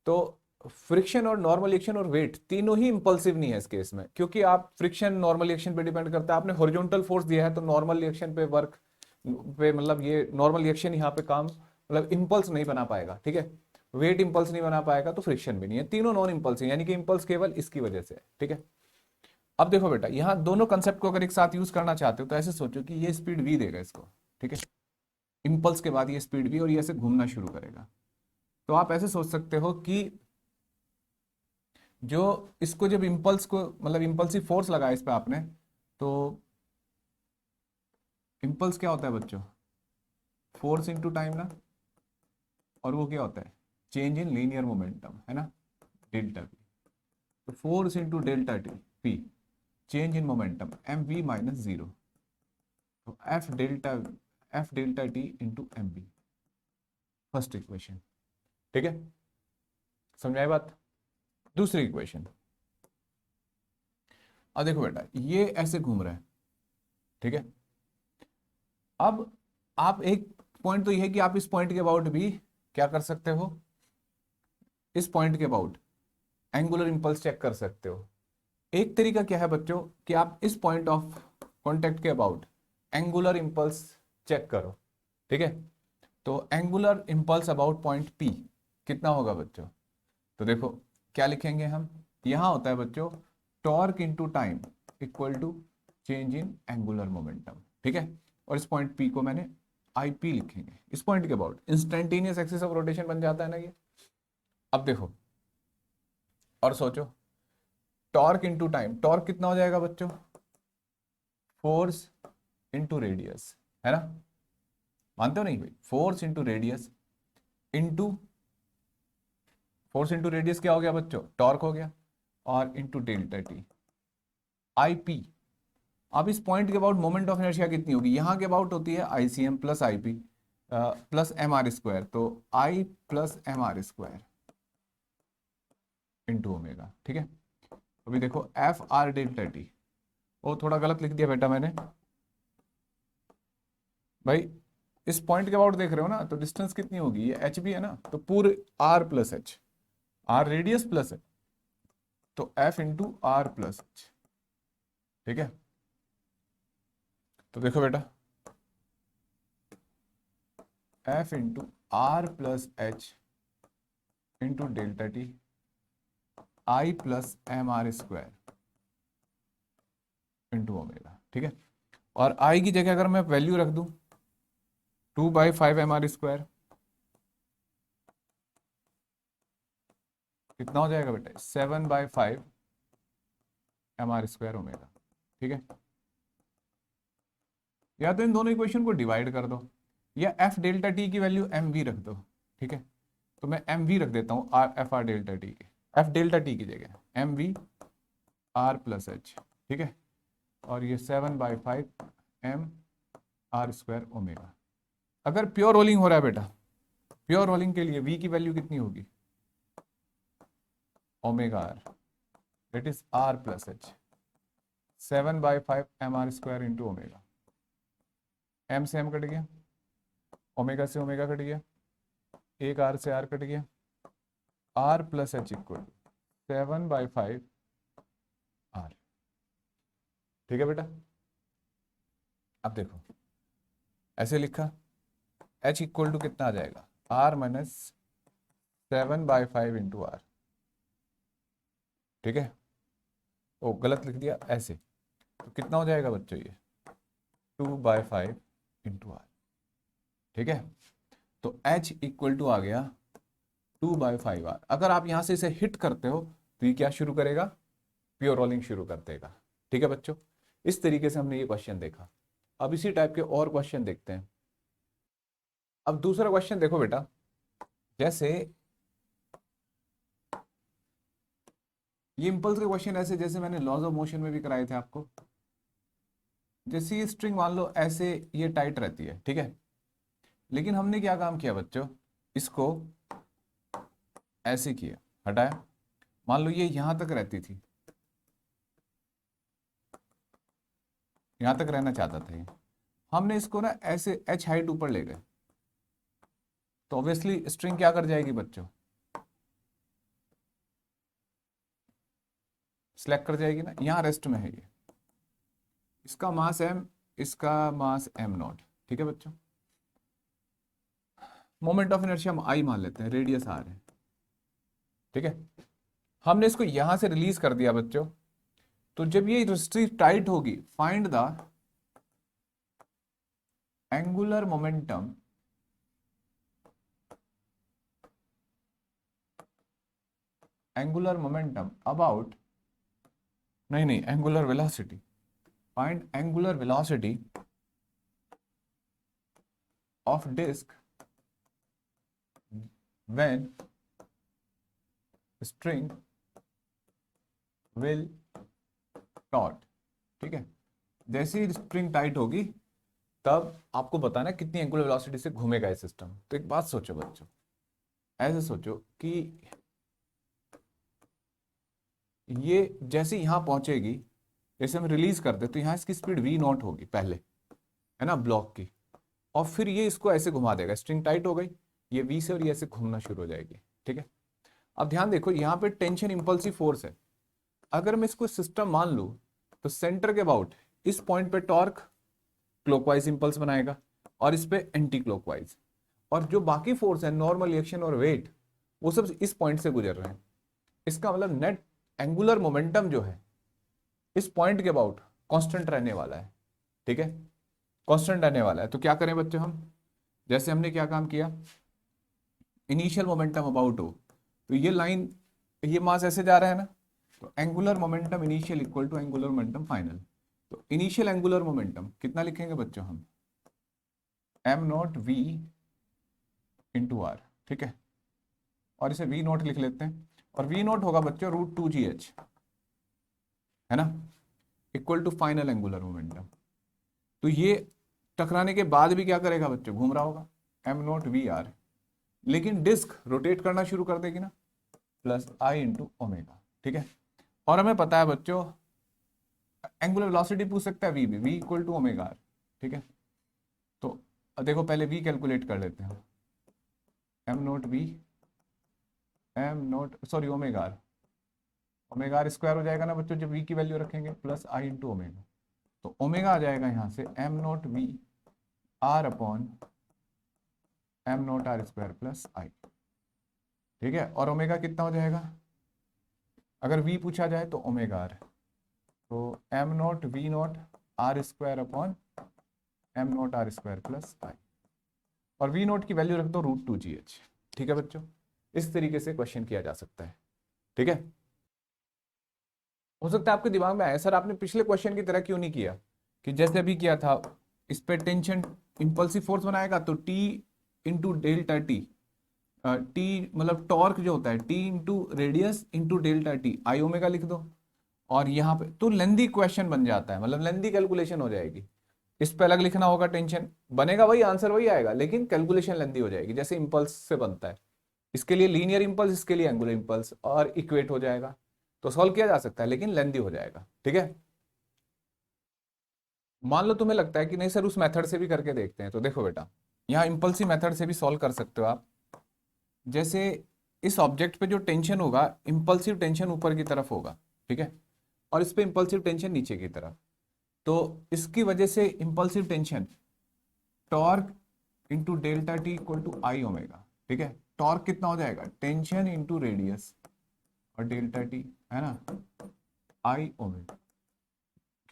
[SPEAKER 1] तो फ्रिक्शन और नॉर्मल रिएक्शन और वेट तीनों ही इंपल्सिव नहीं है इस केस में, क्योंकि आप फ्रिक्शन नॉर्मल रिएक्शन पे डिपेंड करता है, आपने हॉरिजॉन्टल फोर्स दिया है तो नॉर्मल रिएक्शन पे वर्क पे, मतलब ये नॉर्मल रिएक्शन यहाँ पे काम, मतलब इंपल्स नहीं बना पाएगा, ठीक है। वेट इंपल्स नहीं बना पाएगा तो फ्रिक्शन भी नहीं है, तीनों नॉन इंपल्सिव, यानी कि इंपल्स केवल इसकी वजह से है, ठीक है। अब देखो बेटा, यहाँ दोनों कंसेप्ट को अगर एक साथ यूज करना चाहते हो तो ऐसे सोचो कि ये स्पीड v देगा इसको, ठीक है, इंपल्स के बाद ये स्पीड v, और ये ऐसे घूमना शुरू करेगा। तो आप ऐसे सोच सकते हो कि जो इसको जब इम्पल्स को मतलब इम्पल्सिव फोर्स लगा इस पे आपने, तो इम्पल्स क्या होता है बच्चों, फोर्स इनटू टाइम ना, और वो क्या होता है, चेंज इन लीनियर मोमेंटम, है ना, डेल्टा पी। तो force into delta T P, change in momentum M V minus zero, तो F delta T into M B, first equation. ठीक है, समझाए बात। दूसरी इक्वेशन, अब देखो बेटा ये ऐसे घूम रहा है, ठीक है। अब आप एक पॉइंट तो ये है कि आप इस पॉइंट के अबाउट भी क्या कर सकते हो, इस पॉइंट के अबाउट एंगुलर इंपल्स चेक कर सकते हो। एक तरीका क्या है बच्चों कि आप इस पॉइंट ऑफ कांटेक्ट के अबाउट एंगुलर इंपल्स चेक करो, ठीक है। तो angular impulse about point P कितना होगा बच्चों, तो देखो क्या लिखेंगे हम, यहां होता है बच्चों torque into time equal to change in angular momentum, ठीक है। और इस पॉइंट पी को मैंने आई पी लिखेंगे, इस पॉइंट के about instantaneous axis of rotation बन जाता है ना ये। अब देखो और सोचो, टॉर्क इनटू टाइम, टॉर्क कितना हो जाएगा बच्चों, फोर्स इनटू रेडियस, है ना, मानते हो नहीं भाई, force into radius into, force into radius क्या हो गया बच्चों, टॉर्क हो गया, और into delta T I P. अब इस पॉइंट के अबाउट मोमेंट ऑफ इनर्शिया कितनी होगी, यहां के अबाउट होती है ICM plus IP plus M R square, तो I plus M R square into omega, ठीक है। अभी देखो एफ आर डेल्टा टी, वो थोड़ा गलत लिख दिया बेटा मैंने भाई, इस पॉइंट के अबाउट देख रहे हो ना, तो डिस्टेंस कितनी होगी, ये एच भी है ना, तो पूरे R plus H, R radius plus है, तो F into R plus H, ठीक है। तो देखो बेटा F into R plus H into delta T I plus M R square into omega, ठीक है। और आई की जगह अगर मैं वैल्यू रख दूं 2/5 एम आर स्क्वायर, कितना हो जाएगा बेटा 7/5 एम आर स्क्वायर ओमेगा, ठीक है। या तो इन दोनों इक्वेशन को डिवाइड कर दो, या एफ डेल्टा टी की वैल्यू एम वी रख दो, ठीक है। तो मैं एम वी रख देता हूँ R F R delta T की, एफ डेल्टा टी की जगह M V R plus H, ठीक है। और ये 7/5 एम आर स्क्वायर ओमेगा। अगर प्योर रोलिंग हो रहा है बेटा, प्योर रोलिंग के लिए वी की वैल्यू कितनी होगी, omega R, that is R plus H, 7/5 M R square into omega, M से एम कट गया, ओमेगा से ओमेगा कट गया, एक आर से आर कट गया, R plus H equal 7/5 R, ठीक है बेटा। अब देखो ऐसे लिखा, एच इक्वल टू कितना आ जाएगा, आर माइनस 7/5 इंटू आर, ठीक है। ओ गलत लिख दिया ऐसे, तो कितना हो जाएगा बच्चों ये 2/5 इंटू आर, ठीक है। तो एच इक्वल टू आ गया 2/5 आर। अगर आप यहां से इसे हिट करते हो तो ये क्या शुरू करेगा, प्योर रोलिंग शुरू कर देगा, ठीक है बच्चों। इस तरीके से हमने ये क्वेश्चन देखा। अब इसी टाइप के और क्वेश्चन देखते हैं। अब दूसरा क्वेश्चन देखो बेटा, जैसे ये इंपल्स के क्वेश्चन ऐसे जैसे मैंने लॉज ऑफ मोशन में भी कराए थे आपको। जैसे ये स्ट्रिंग मान लो ऐसे ये टाइट रहती है, ठीक है। लेकिन हमने क्या काम किया बच्चों, इसको ऐसे किया, हटाया। मान लो ये यहां तक रहती थी, यहां तक रहना चाहता था ये, हमने इसको ना ऐसे एच हाइट ऊपर ले गए, तो ऑब्वियसली स्ट्रिंग क्या कर जाएगी बच्चों, सिलेक्ट कर जाएगी ना, यहां रेस्ट में है ये, इसका मास एम, इसका मास एम नॉट, ठीक है बच्चों। मोमेंट ऑफ इनर्शिया हम आई मान लेते हैं, रेडियस आर है, ठीक है। हमने इसको यहां से रिलीज कर दिया बच्चों, तो जब ये रस्सी टाइट होगी, find the angular momentum angular momentum about, नहीं, angular velocity, find angular velocity of disc when string will taut. ठीक है, जैसे ही स्प्रिंग टाइट होगी तब आपको बताना कितनी एंगुलर वेलोसिटी से घूमेगा ये सिस्टम। तो एक बात सोचो बच्चों, ऐसे सोचो कि ये जैसे यहां पहुंचेगी, जैसे हम रिलीज करते तो यहाँ इसकी स्पीड वी नॉट होगी पहले, है ना, ब्लॉक की, और फिर ये इसको ऐसे घुमा देगा, स्ट्रिंग टाइट हो गई, ये वी से और ये ऐसे घूमना शुरू हो जाएगी। ठीक है, अब ध्यान देखो यहाँ पे टेंशन इंपल्सिव फोर्स है। अगर मैं इसको सिस्टम मान लूं तो सेंटर के अबाउट इस पॉइंट पे टॉर्क क्लॉकवाइज इंपल्स बनाएगा और इस पे एंटी क्लॉकवाइज, और जो बाकी फोर्स है नॉर्मल रिएक्शन और वेट वो सब इस पॉइंट से गुजर रहे हैं। इसका मतलब नेट एंगुलर मोमेंटम जो है इस पॉइंट के अबाउट कांस्टेंट रहने वाला है। ठीक है, कांस्टेंट रहने वाला है। तो क्या करें बच्चों हम, जैसे हमने क्या काम किया, इनिशियल मोमेंटम अबाउट हो तो ये लाइन, ये मास ऐसे जा रहा है ना, तो angular momentum initial equal to angular momentum final. तो इनिशियल एंगुलर मोमेंटम कितना लिखेंगे बच्चों हम, M naught V into R. ठीक है, और इसे वी नॉट लिख लेते हैं, और वी नॉट होगा बच्चों रूट 2GH, है ना, equal to final angular momentum. तो ये टकराने के बाद भी क्या करेगा बच्चों, घूम रहा होगा, एम नॉट वी आर, लेकिन डिस्क रोटेट करना शुरू कर देगी ना, प्लस आई इंटू ओमेगा। ठीक है, और हमें पता है बच्चों एंगुलर वेलोसिटी पूछ सकता है वी भी, V equal to omega R. ठीक है, तो देखो पहले वी कैलकुलेट कर लेते हैं, M naught V, M naught sorry omega R, omega R square हो जाएगा ना बच्चों जब वी की वैल्यू रखेंगे, प्लस आई इंटू ओमेगा। तो ओमेगा आ जाएगा यहाँ से M naught V R upon M naught R square plus I. ठीक है, और ओमेगा कितना हो जाएगा, अगर वी पूछा जाए तो ओमेगा आर, तो M naught V naught R square upon M naught R square plus I, और वी नॉट की वैल्यू रख दो रूट 2GH। ठीक है बच्चों, इस तरीके से क्वेश्चन किया जा सकता है। ठीक है, हो सकता है आपके दिमाग में आए सर आपने पिछले क्वेश्चन की तरह क्यों नहीं किया, कि जैसे अभी किया था, इस पे टेंशन इंपल्सिव फोर्स बनाएगा तो T into delta T, T मतलब टॉर्क जो होता है T into radius into delta T आई ओमेगा लिख दो, और यहाँ पे तो लेंदी क्वेश्चन बन जाता है, मतलब लेंदी कैलकुलेशन हो जाएगी। इस पे अलग लिखना होगा, टेंशन बनेगा वही, आंसर वही आएगा, लेकिन कैलकुलेशन लेंदी हो जाएगी, जैसे इंपल्स से बनता है, इसके लिए लीनियर इंपल्स, इसके लिए एंगुलर इंपल्स, और इक्वेट हो जाएगा, तो सॉल्व किया जा सकता है लेकिन लेंदी हो जाएगा। ठीक है, मान लो तुम्हें लगता है कि नहीं सर उस मेथड से भी करके देखते हैं, तो देखो बेटा यहाँ इंपल्सिव मेथड से भी सॉल्व कर सकते हो आप। जैसे इस ऑब्जेक्ट पे जो टेंशन होगा, इंपल्सिव टेंशन ऊपर की तरफ होगा, ठीक है, और इस पे इंपल्सिव टेंशन नीचे की तरफ, तो इसकी वजह से impulsive tension torque into delta T equal to I omega. ठीक है, टॉर्क कितना हो जाएगा, टेंशन इंटू रेडियस और डेल्टा टी, है ना, आई ओमेगा,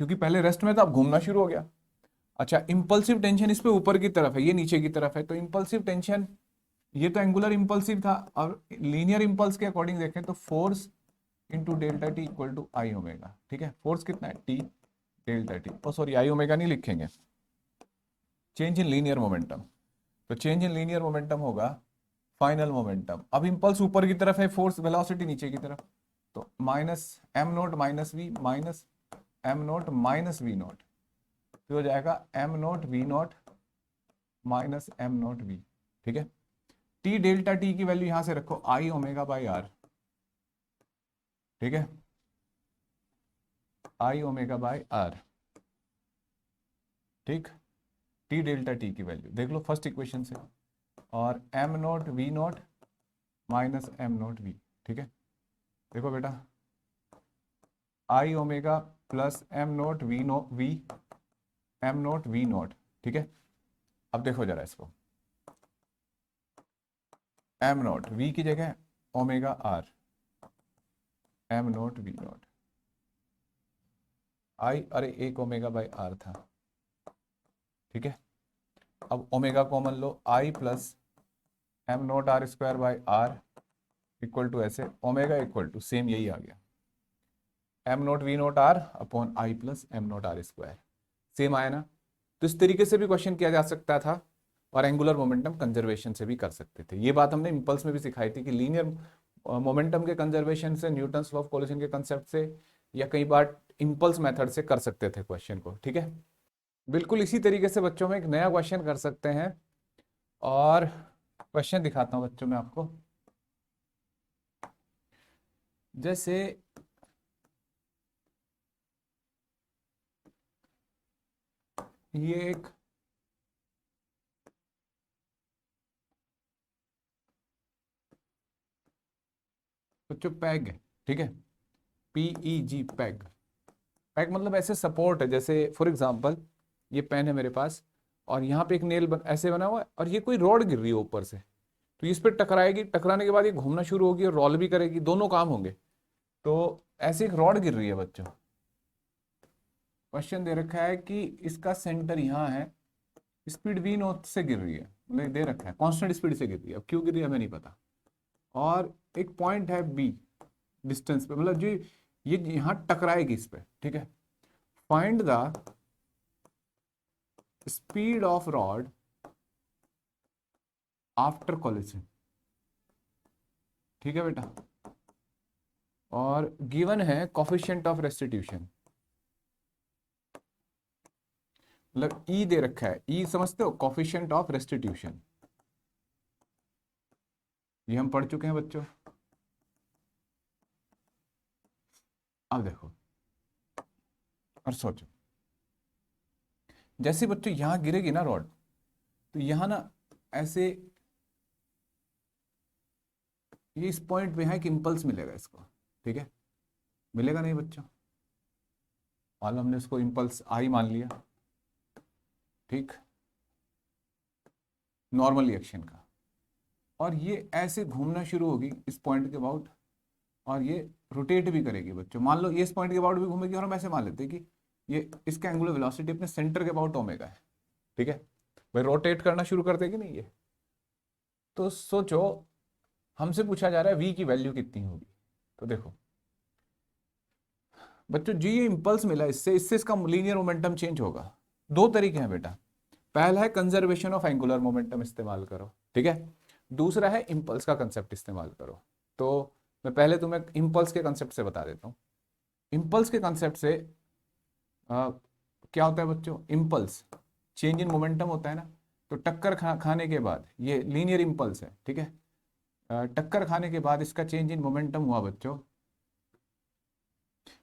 [SPEAKER 1] क्योंकि पहले रेस्ट में तो अब घूमना शुरू हो गया। अच्छा, इंपल्सिव टेंशन इस पे ऊपर की तरफ है, ये नीचे की तरफ है, तो इंपल्सिव टेंशन, ये तो एंगुलर इंपल्सिव था, और लीनियर इंपल्स के अकॉर्डिंग देखें तो force into delta T equal to I omega. ठीक है, फोर्स कितना है, T delta T, oh sorry I omega नहीं लिखेंगे, चेंज इन लीनियर मोमेंटम, तो चेंज इन लीनियर मोमेंटम होगा फाइनल मोमेंटम। अब इंपल्स ऊपर की तरफ है, फोर्स वेलोसिटी नीचे की तरफ, तो minus M naught minus V minus M naught minus V naught, तो हो जाएगा M naught V naught minus M naught V. ठीक है, टी डेल्टा टी की वैल्यू यहां से रखो आई ओमेगा बाई आर। ठीक है, आई ओमेगा बाई आर। ठीक, टी डेल्टा टी की वैल्यू देख लो फर्स्ट इक्वेशन से, और M naught V naught minus M naught V. ठीक है, देखो बेटा आई omega plus M naught V no V M naught V naught. ठीक है, अब देखो जरा इसको, एम नोट वी की जगह omega R, M naught V naught I, अरे एक ओमेगा बाई आर था। ठीक है, अब ओमेगा कॉमन लो, I plus M naught R square by R equal to ऐसे ओमेगा इक्वल टू सेम यही आ गया M naught V naught R upon I plus M naught R square, same आया ना। तो इस तरीके से भी क्वेश्चन किया जा सकता था और एंगुलर मोमेंटम कंजर्वेशन से भी कर सकते थे। ये बात हमने इंपल्स में भी सिखाई थी कि लीनियर मोमेंटम के कंजर्वेशन से, न्यूटन्स लॉ ऑफ कोलिजन के कंसेप्ट से, या कई बार इंपल्स मेथड से कर सकते थे क्वेश्चन को, ठीक है। बिल्कुल इसी तरीके से बच्चों में एक नया क्वेश्चन कर सकते हैं, और क्वेश्चन दिखाता हूं बच्चों में आपको। जैसे ये एक बच्चों पैग है, ठीक है, PEG पैग। पैग मतलब ऐसे सपोर्ट है, जैसे फॉर एग्जांपल ये पेन है मेरे पास और यहाँ पे एक नेल ऐसे बना हुआ है और ये कोई रॉड गिर रही है ऊपर से, तो इस पर टकराएगी, टकराने के बाद ये घूमना शुरू होगी और रोल भी करेगी, दोनों काम होंगे। तो ऐसे एक रॉड गिर रही है बच्चों, क्वेश्चन दे रखा है कि इसका सेंटर यहाँ है, स्पीड वी नॉट से गिर रही है, मतलब दे रखा है कांस्टेंट स्पीड से गिर रही है, अब क्यों गिर रही है हमें नहीं पता। और एक पॉइंट है बी डिस्टेंस पे, मतलब जो ये यहाँ टकराएगी इस पे, ठीक है। Find the speed of rod after collision, ठीक है बेटा। और गिवन है कोफिशिएंट ऑफ रेस्टिट्यूशन, मतलब ई दे रखा है, ई समझते हो, कोफिशिएंट ऑफ रेस्टिट्यूशन, ये हम पढ़ चुके हैं बच्चों। अब देखो और सोचो, जैसे बच्चों यहां गिरेगी ना रॉड, तो यहां ना ऐसे ये इस पॉइंट पे है कि इंपल्स मिलेगा इसको, ठीक है। मिलेगा नहीं बच्चों, मान लो हमने इसको इंपल्स आई मान लिया, ठीक, नॉर्मल रिएक्शन का, और ये ऐसे घूमना शुरू होगी इस पॉइंट के अबाउट, और ये रोटेट भी करेगी बच्चों। मान लो ये इस पॉइंट के अबाउट भी घूमेगी, और हम ऐसे मान लेते हैं कि ये इसका एंगुलर वेलोसिटी अपने सेंटर के अबाउट ओमेगा है, ठीक है। भाई रोटेट करना शुरू कर देगी नहीं ये, तो सोचो हमसे पूछा जा रहा है वी की वैल्यू कितनी होगी। तो देखो बच्चों, जो ये इंपल्स मिला इससे इससे इसका लीनियर मोमेंटम चेंज होगा। दो तरीके हैं बेटा, पहला है कंजर्वेशन ऑफ एंगुलर मोमेंटम इस्तेमाल करो, ठीक है। दूसरा है इंपल्स का कंसेप्ट इस्तेमाल करो। तो मैं पहले तुम्हें इंपल्स के कंसेप्ट से बता देता हूँ। इंपल्स के कंसेप्ट से क्या होता है बच्चों, इंपल्स चेंज इन मोमेंटम होता है ना। तो टक्कर खाने के बाद, ये लीनियर इंपल्स है, ठीक है। टक्कर खाने के बाद इसका चेंज इन मोमेंटम हुआ बच्चों,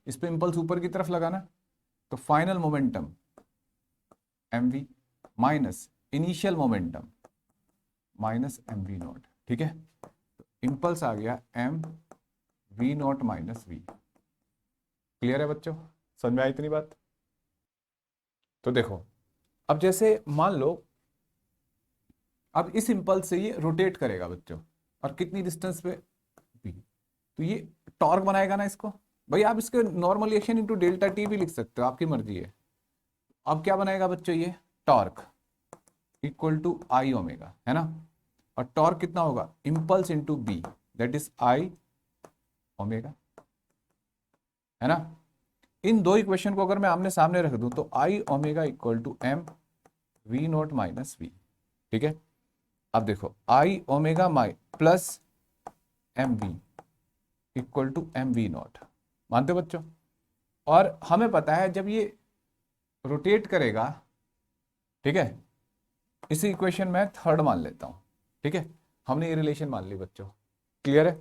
[SPEAKER 1] इस पे इंपल्स ऊपर की तरफ लगा ना, तो final momentum mv minus initial momentum minus mv not, ठीक है। तो इंपल्स आ गया m v not minus v। Clear है बच्चों, समझ में आई इतनी बात। तो देखो अब जैसे मान लो अब इस इंपल्स से ये रोटेट करेगा बच्चों, और कितनी डिस्टेंस पे v, तो ये टॉर्क बनाएगा ना इसको। भाई आप इसके normal reaction into delta T भी लिख सकते हो, आपकी मर्जी है। अब क्या बनाएगा बच्चों, ये torque equal to I omega, है ना। और टॉर्क कितना होगा, impulse into B, that is I omega, है ना। इन दो इक्वेशन को अगर मैं आमने सामने रख दूं तो I omega equal to M V naught minus V, ठीक है। अब देखो I omega my plus M V equal to M V naught, मानते हो बच्चों। और हमें पता है जब ये रोटेट करेगा, ठीक है, इसी इक्वेशन में थर्ड मान लेता हूं, ठीक है। हमने ये रिलेशन मान ली बच्चों, क्लियर है।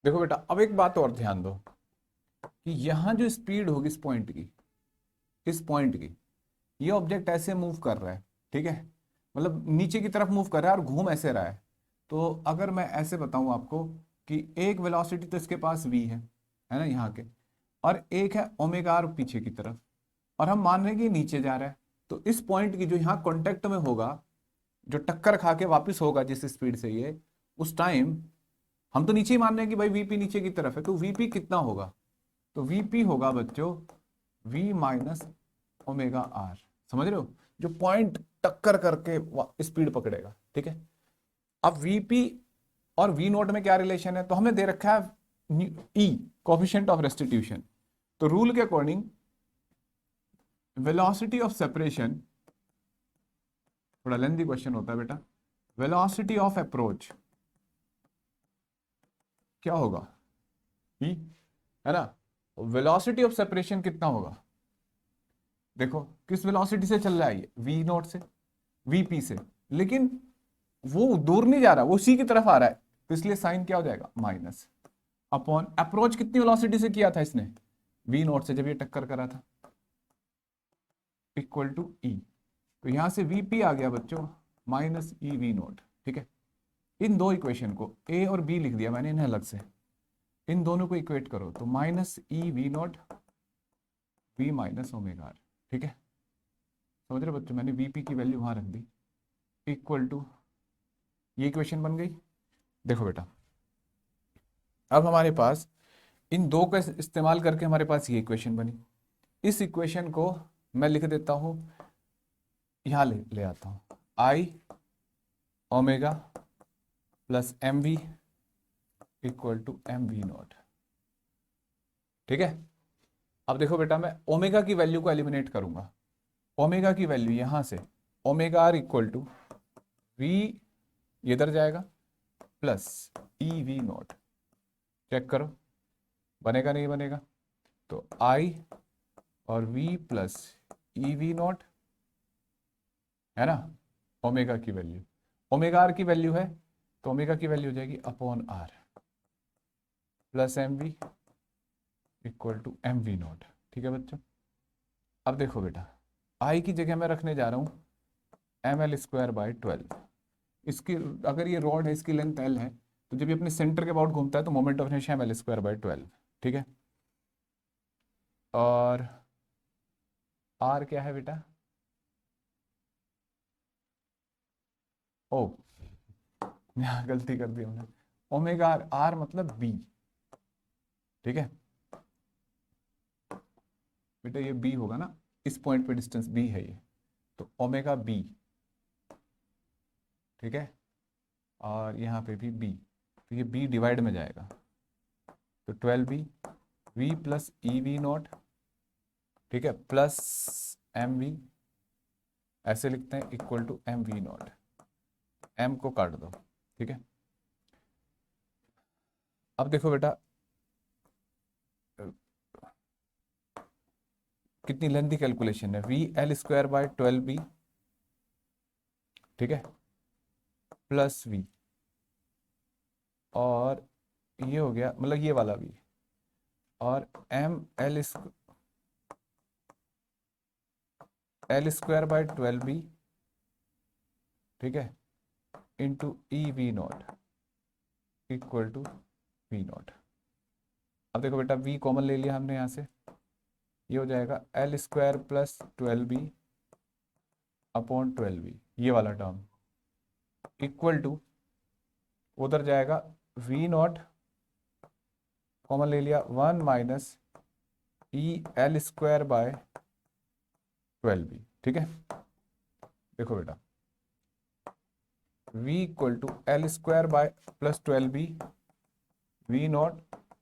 [SPEAKER 1] देखो बेटा अब एक बात और ध्यान दो कि यहां जो स्पीड होगी इस पॉइंट की, इस पॉइंट की, ये ऑब्जेक्ट ऐसे मूव कर रहा है, ठीक है, मतलब नीचे की तरफ मूव कर रहा है और घूम ऐसे रहा है। तो अगर मैं ऐसे बताऊं आपको कि एक वेलोसिटी तो इसके पास v है ना यहाँ के, और एक है ओमेगा आर पीछे की तरफ, और हम मान रहे हैं कि नीचे जा रहा है। तो इस पॉइंट की जो यहाँ कॉन्टेक्ट में होगा, जो टक्कर खा के वापिस होगा जिस स्पीड से ये, उस टाइम हम तो नीचे ही मान रहे हैं कि भाई वीपी नीचे की तरफ है, तो वीपी कितना होगा, तो वीपी होगा बच्चों v माइनस ओमेगा आर, समझ रहे हो, जो पॉइंट टक्कर करके स्पीड पकड़ेगा, ठीक है। अब वीपी और वी नोट में क्या रिलेशन है, तो हमें दे रखा है ई, कोफिशिएंट ऑफ रेस्टिट्यूशन। तो रूल के अकॉर्डिंग वेलोसिटी ऑफ सेपरेशन, थोड़ा लेंथी क्वेश्चन होता है बेटा, वेलोसिटी ऑफ अप्रोच क्या होगा, ई, है ना। वेलोसिटी ऑफ सेपरेशन कितना होगा, देखो किस वेलोसिटी से चल रहा है ये, वी नोट से, वीपी से, लेकिन वो दूर नहीं जा रहा, वो सी की तरफ आ रहा है, तो इसलिए साइन क्या हो जाएगा, माइनस अपॉन अप्रोच कितनी वेलोसिटी से किया था इसने, वी नोट से, जब ये टक्कर करा था, इक्वल टू ई। तो यहां से वीपी आ गया बच्चों माइनस ई वी नोट, ठीक है। इन दो इक्वेशन को ए और बी लिख दिया मैंने इन्हें अलग से, इन दोनों को इक्वेट करो तो minus E V naught V minus omega R, ठीक है। समझ रहे बच्चों, मैंने वीपी की वैल्यू वहां रख दी, इक्वल टू, ये इक्वेशन बन गई। देखो बेटा, अब हमारे पास इन दो का इस्तेमाल करके हमारे पास ये इक्वेशन बनी। इस इक्वेशन को मैं लिख देता हूं, यहां ले आता हूं, I omega plus M V equal to M V naught, ठीक है। अब देखो बेटा, मैं ओमेगा की वैल्यू को एलिमिनेट करूंगा, ओमेगा की वैल्यू यहां से omega R equal to V, इधर जाएगा, plus E V naught, check करो बनेगा नहीं बनेगा, तो आई और v plus E V naught, है ना, ओमेगा की वैल्यू, ओमेगा आर की वैल्यू है, तो ओमेगा की वैल्यू हो जाएगी upon R plus M V equal to M V naught, ठीक है बच्चों। अब देखो बेटा, आई की जगह मैं रखने जा रहा हूँ एम एल स्क्वायर बाई 12। इसकी अगर ये रॉड है, इसकी लेंथ एल है, तो जब ये अपने सेंटर के अबाउट घूमता है तो moment of inertia M L square by 12, ठीक है। और आर क्या है बेटा, ओ यहाँ गलती कर दी हमने, ओमेगा आर, आर मतलब बी, ठीक है बेटा, ये बी होगा ना, इस पॉइंट पे डिस्टेंस बी है ये, तो ओमेगा बी, ठीक है, और यहाँ पे भी बी, तो ये बी डिवाइड में जाएगा, तो 12 B V plus E V naught, ठीक है, प्लस एम वी, ऐसे लिखते हैं, equal to M V naught, M को काट दो, ठीक है। अब देखो बेटा, कितनी लेंथी कैलकुलेशन है, V L square by 12 B, ठीक है, प्लस वी, और ये हो गया, मतलब ये वाला भी, और M L square by 12 B, ठीक है, into E V naught equal to V naught. अब देखो बेटा, v कॉमन ले लिया हमने यहाँ से, ये हो जाएगा L square plus 12 B upon 12 B, ये वाला टर्म, इक्वल टू, उधर जाएगा v नॉट कॉमन ले लिया, 1 minus E L square by 12 B, ठीक है। देखो बेटा, v equal to L square by plus 12 B, V naught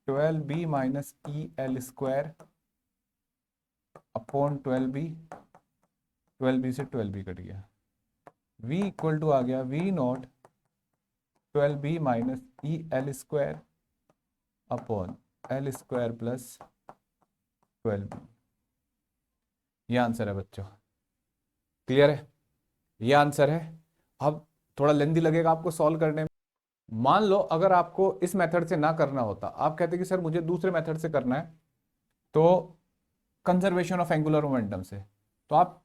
[SPEAKER 1] 12 B minus E L square upon 12 B, 12 B से 12 बी कट गया, v इक्वल टू आ गया V naught 12 B minus E L square upon L square plus 12 B. ये answer है बच्चों, clear है, ये answer है। अब थोड़ा लेंदी लगेगा आपको सॉल्व करने में। मान लो अगर आपको इस मेथड से ना करना होता, आप कहते कि सर मुझे दूसरे मेथड से करना है, तो कंजर्वेशन ऑफ एंगुलर मोमेंटम से, तो आप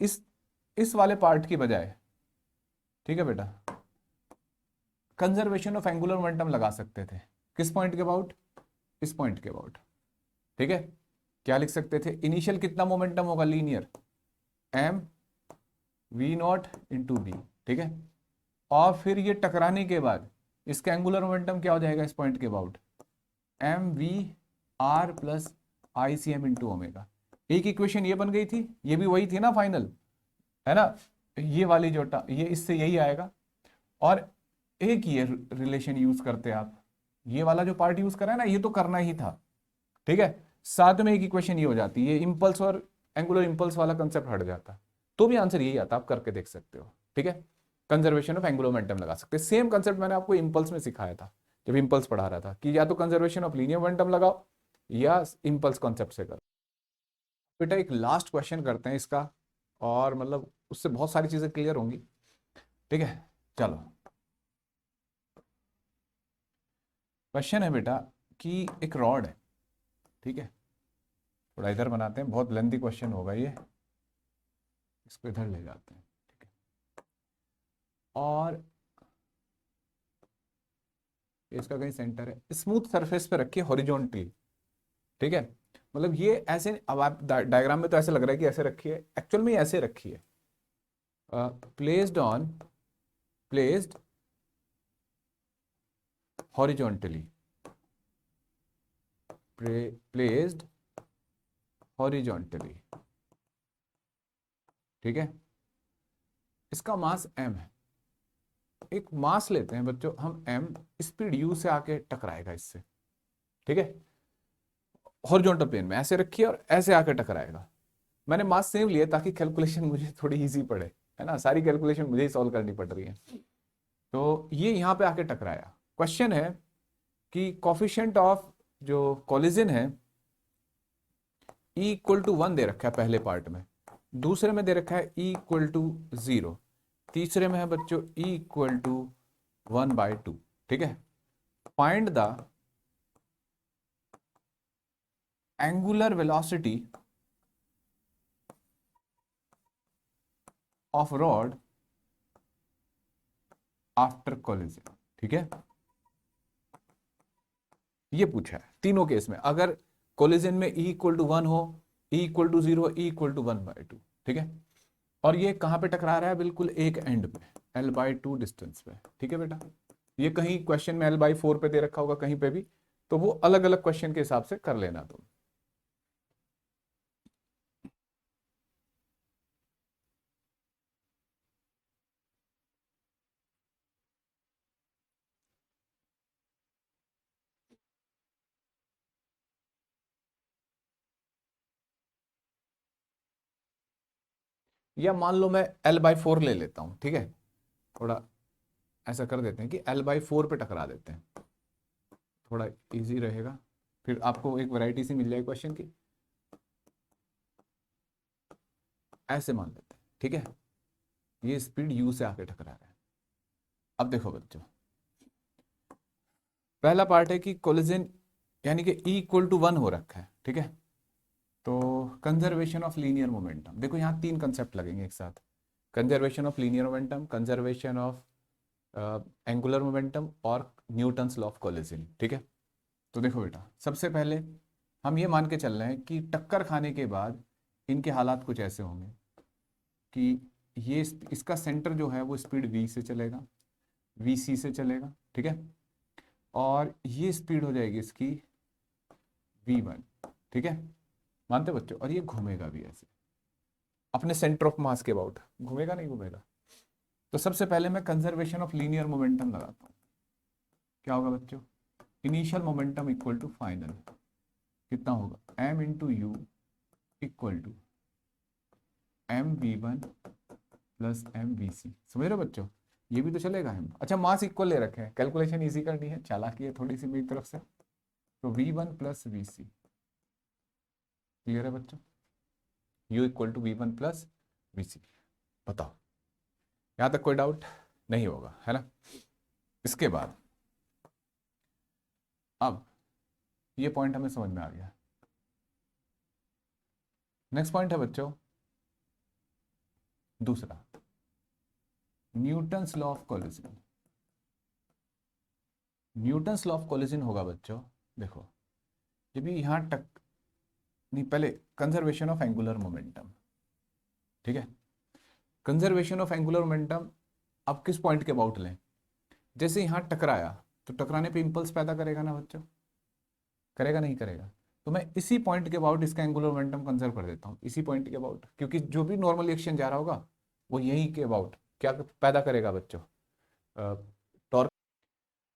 [SPEAKER 1] इस वाले पार्ट की बजाय, ठीक है बेटा, कंजर्वेशन ऑफ एंगुलर मोमेंटम लगा सकते थे, किस पॉइंट के अबाउट, इस पॉइंट के अबाउट, ठीक है। क्या लिख सकते थे, इनिशियल कितना मोमेंटम होगा linear, M V naught into B, ठीक है, और फिर ये टकराने के बाद इसका एंगुलर मोमेंटम क्या हो जाएगा इस पॉइंट के about, M V R plus I C M into omega. एक इक्वेशन ये बन गई थी, ये भी वही थी ना फाइनल, है ना, ये वाली जो ये इससे यही आएगा, और एक ये रिलेशन यूज करते आप, ये वाला जो पार्ट यूज करा है ना, ये तो करना ही था, ठीक है। साथ में एक इक्वेशन ये हो जाती है, ये इम्पल्स और एंगुलर इम्पल्स वाला कंसेप्ट हट जाता, तो भी आंसर यही आता, आप करके देख सकते हो, ठीक है। कंजर्वेशन ऑफ एंगुलर मोमेंटम लगा सकते हैं। सेम कंसेप्ट मैंने आपको इम्पल्स में सिखाया था जब इम्पल्स पढ़ा रहा था, कि या तो कंजर्वेशन ऑफ लीनियर मोमेंटम लगाओ या इम्पल्स कॉन्सेप्ट से करो। बेटा एक लास्ट क्वेश्चन करते हैं इसका, और मतलब उससे बहुत सारी चीजें क्लियर होंगी, ठीक है। चलो, क्वेश्चन है बेटा कि एक रॉड है, ठीक है, थोड़ा इधर बनाते हैं, बहुत लेंथी क्वेश्चन होगा ये, इसको इधर ले जाते हैं, ठीक है। और इसका कहीं सेंटर है, स्मूथ सरफेस पे रखिए हॉरिजॉन्टली, ठीक है। मतलब ये ऐसे, अब आप डायग्राम में तो ऐसे लग रहा है कि ऐसे रखिए, एक्चुअल में ऐसे रखिए, प्लेस्ड हॉरिजॉन्टली, प्लेस्ड हॉरिजॉन्टली, ठीक है। इसका मास m है, एक मास लेते हैं बच्चों हम m, स्पीड u से आके टकराएगा इससे, ठीक है। हॉरिजॉन्टल प्लेन में ऐसे रखिए और ऐसे आके टकराएगा। मैंने मास सेम लिया ताकि कैलकुलेशन मुझे थोड़ी इजी पड़े, है ना, सारी कैलकुलेशन मुझे ही सॉल्व करनी पड़ रही है। तो ये यहाँ पे आके टकराया। क्वेश्चन है कि कोफिशिएंट ऑफ जो कोलिजन है E = 1 दे रखा है पहले पार्ट में, दूसरे में दे रखा है E = 0, तीसरे में है बच्चों E = 1/2, ठीक है। Find the angular velocity of rod after collision, ठीक है। ये पूछा है तीनों केस में, अगर कोलिजन में E = 1 हो, E = 0, E = 1/2, ठीक है। और ये कहां पे टकरा रहा है, बिल्कुल एक एंड पे, L/2 डिस्टेंस पे, ठीक है बेटा। ये कहीं क्वेश्चन में L/4 पे दे रखा होगा कहीं पे भी, तो वो अलग अलग क्वेश्चन के हिसाब से कर लेना तुम। या मान लो मैं L/4 ले लेता हूं, ठीक है, थोड़ा ऐसा कर देते हैं कि L/4 पे टकरा देते हैं, थोड़ा इजी रहेगा, फिर आपको एक वैरायटी सी मिल जाएगी क्वेश्चन की। ऐसे मान लेते हैं, ठीक है, ये स्पीड u से आके टकरा रहा है। अब देखो बच्चों, पहला पार्ट है कि कोलिजन यानी कि E = 1 हो रखा है, ठीक है। तो कंजर्वेशन ऑफ लीनियर मोमेंटम, देखो यहाँ तीन कंसेप्ट लगेंगे एक साथ, conservation of linear momentum, conservation of angular momentum और न्यूटन्स लॉ ऑफ कोलिजन, ठीक है। तो देखो बेटा, सबसे पहले हम ये मान के चल रहे हैं कि टक्कर खाने के बाद इनके हालात कुछ ऐसे होंगे कि ये इसका सेंटर जो है वो स्पीड v से चलेगा, vc से चलेगा, ठीक है। और ये स्पीड हो जाएगी इसकी v1, ठीक है, मानते बच्चों। और ये घूमेगा भी ऐसे अपने सेंटर ऑफ मास के अबाउट, घूमेगा नहीं घूमेगा। तो सबसे पहले मैं कंजर्वेशन ऑफ लीनियर मोमेंटम लगाता हूँ, क्या होगा बच्चों, initial momentum equal to final, कितना होगा m × u equal to mv1 plus mvc, समझ रहे हो बच्चों, ये भी तो चलेगा हम। अच्छा मास इक्वल ले रखे हैं, कैलकुलेशन इजी करनी है, चालाकी है थोड़ी सी मेरी तरफ से, तो v1 प्लस vc, क्लियर है बच्चों, u = v1 प्लस vc। बताओ यहां तक कोई डाउट नहीं होगा, है ना। इसके बाद अब ये पॉइंट हमें समझ में आ गया। नेक्स्ट पॉइंट है बच्चों दूसरा, Newton's law of collision. Newton's law of collision होगा बच्चों, देखो जब भी यहां टक नहीं, पहले कंजर्वेशन ऑफ एंगुलर मोमेंटम, ठीक है। कंजर्वेशन ऑफ एंगुलर मोमेंटम आप किस पॉइंट के अबाउट लें, जैसे यहां टकराया तो टकराने पे इंपल्स पैदा करेगा ना बच्चों, करेगा नहीं करेगा, तो मैं इसी पॉइंट के अबाउट इसका एंगुलर मोमेंटम कंजर्व कर देता हूँ, इसी पॉइंट के अबाउट, क्योंकि जो भी नॉर्मल एक्शन जा रहा होगा वो यहीं के अबाउट क्या पैदा करेगा बच्चों, टॉर्क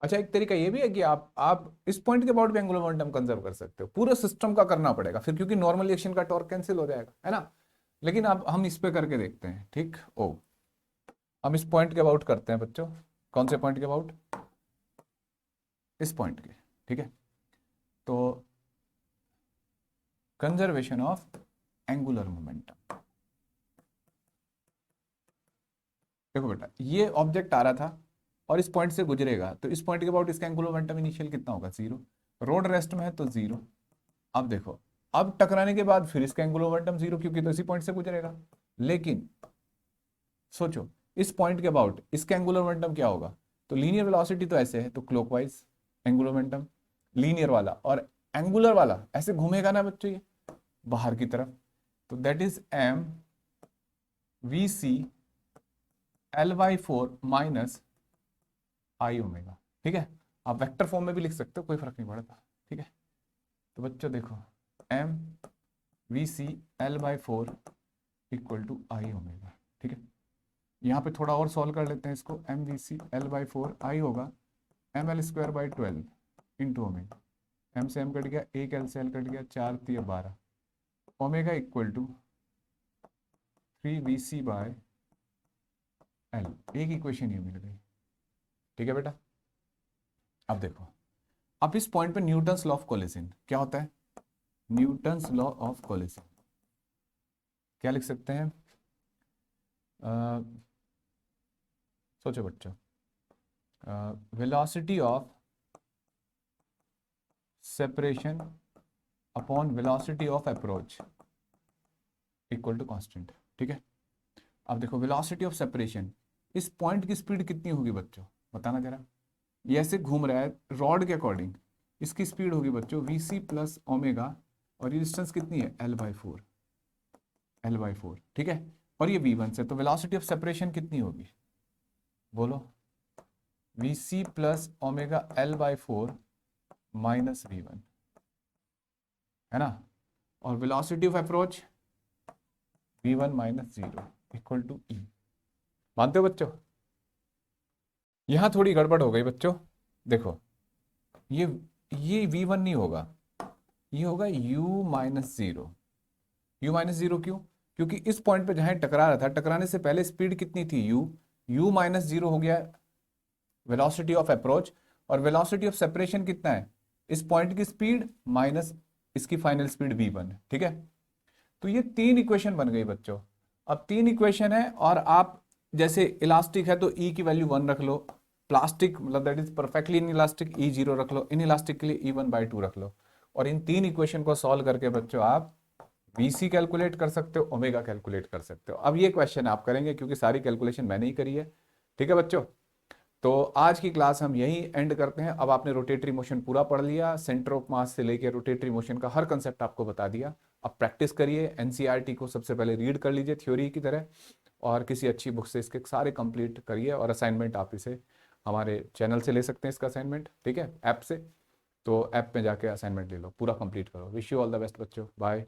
[SPEAKER 1] अच्छा, एक तरीका ये भी है कि आप इस पॉइंट के अबाउट भी एंगुलर मोमेंटम कंजर्व कर सकते हो, पूरे सिस्टम का करना पड़ेगा फिर, क्योंकि नॉर्मल रिएक्शन का टॉर्क कैंसिल हो जाएगा, है ना। लेकिन अब हम इस पे करके देखते हैं, ठीक। ओ, हम इस पॉइंट के अबाउट करते हैं बच्चों। कौन से पॉइंट के अबाउट? इस पॉइंट के, ठीक है। तो कंजर्वेशन ऑफ एंगुलर मोमेंटम। देखो बेटा, ये ऑब्जेक्ट आ रहा था और इस पॉइंट से गुजरेगा, तो इस पॉइंट के अबाउट इसका एंगुलर मोमेंटम इनिशियल कितना होगा? 0। रोड रेस्ट में है तो 0। अब देखो, अब टकराने के बाद फिर इसका एंगुलर मोमेंटम 0, क्योंकि तो इसी पॉइंट से गुजरेगा। लेकिन सोचो, इस पॉइंट के अबाउट इसका एंगुलर मोमेंटम क्या होगा? तो लीनियर वेलोसिटी तो ऐसे है, तो क्लॉकवाइज एंगुलर मोमेंटम लीनियर वाला, और एंगुलर वाला ऐसे घूमेगा ना बच्चों, ये बाहर की तरफ। तो that is M V C L/4 minus I omega, ठीक है। आप वेक्टर फॉर्म में भी लिख सकते हो, कोई फर्क नहीं पड़ता, ठीक है। तो बच्चों देखो, M V C L/4 equal to I omega, ठीक है। यहाँ पे थोड़ा और सॉल्व कर लेते हैं इसको। एम वी सी L/4 आई होगा mL²/12 इंटू ओमेगा। एम से एम कट गया, एक एल से एल कट गया, 4 3 12, ओमेगा इक्वल टू 3VC/L। एक इक्वेशन ये मिल गई, ठीक है बेटा। अब देखो, अब इस पॉइंट पे न्यूटन्स लॉ ऑफ कोलिजन क्या होता है? न्यूटन्स लॉ ऑफ कोलिजन क्या लिख सकते हैं? सोचो बच्चों, velocity of separation upon velocity of approach equal to constant, ठीक है। अब देखो, वेलोसिटी ऑफ सेपरेशन, इस पॉइंट की स्पीड कितनी होगी बच्चों, बताना जरा। ये ऐसे घूम रहा है रॉड के अकॉर्डिंग, इसकी स्पीड होगी बच्चों VC प्लस ओमेगा, और ये डिस्टेंस कितनी है? L/4, ठीक है। और ये V1 से, तो वेलोसिटी ऑफ सेपरेशन कितनी होगी बोलो? VC plus omega L/4 minus V1, है ना। और velocity of approach V1 minus 0 equal to E। मानते हो बच्चों? यहां थोड़ी गड़बड़ हो गई बच्चों। देखो, ये ये V1 नहीं होगा, ये होगा U माइनस 0। U-0 क्यों? क्योंकि इस पॉइंट पे जहां टकरा रहा था, टकराने से पहले स्पीड कितनी थी? U-0 हो गया वेलोसिटी ऑफ अप्रोच, और वेलोसिटी ऑफ सेपरेशन कितना है? इस पॉइंट की स्पीड माइनस इसकी फाइनल स्पीड V1, ठीक है। तो ये 3 इक्वेशन बन गई बच्चों। अब 3 इक्वेशन है, और आप जैसे इलास्टिक है तो E की वैल्यू 1 रख लो, प्लास्टिक मतलब that is perfectly in elastic E 0 रख लो, इन इलास्टिक के लिए E1/2 रख लो। और इन 3 इक्वेशन को सॉल्व करके बच्चों आप VC कैलकुलेट कर सकते हो, ओमेगा कैलकुलेट कर सकते हो। अब ये क्वेश्चन आप करेंगे, क्योंकि सारी कैलकुलेशन मैंने ही करी है, ठीक है बच्चों। तो आज की क्लास हम यही एंड करते हैं। अब आपने रोटेटरी मोशन पूरा पढ़ लिया, सेंटर ऑफ मास से लेकर रोटेटरी मोशन का हर कंसेप्ट आपको बता दिया। अब प्रैक्टिस करिए, एनसीईआरटी को सबसे पहले रीड कर लीजिए थ्योरी की तरह, और किसी अच्छी बुक से इसके सारे कंप्लीट करिए। और असाइनमेंट आप इसे हमारे चैनल से ले सकते हैं, इसका असाइनमेंट, ठीक है, ऐप से। तो ऐप में जाके असाइनमेंट ले लो, पूरा कंप्लीट करो। Wish you all the best बच्चों, बाय।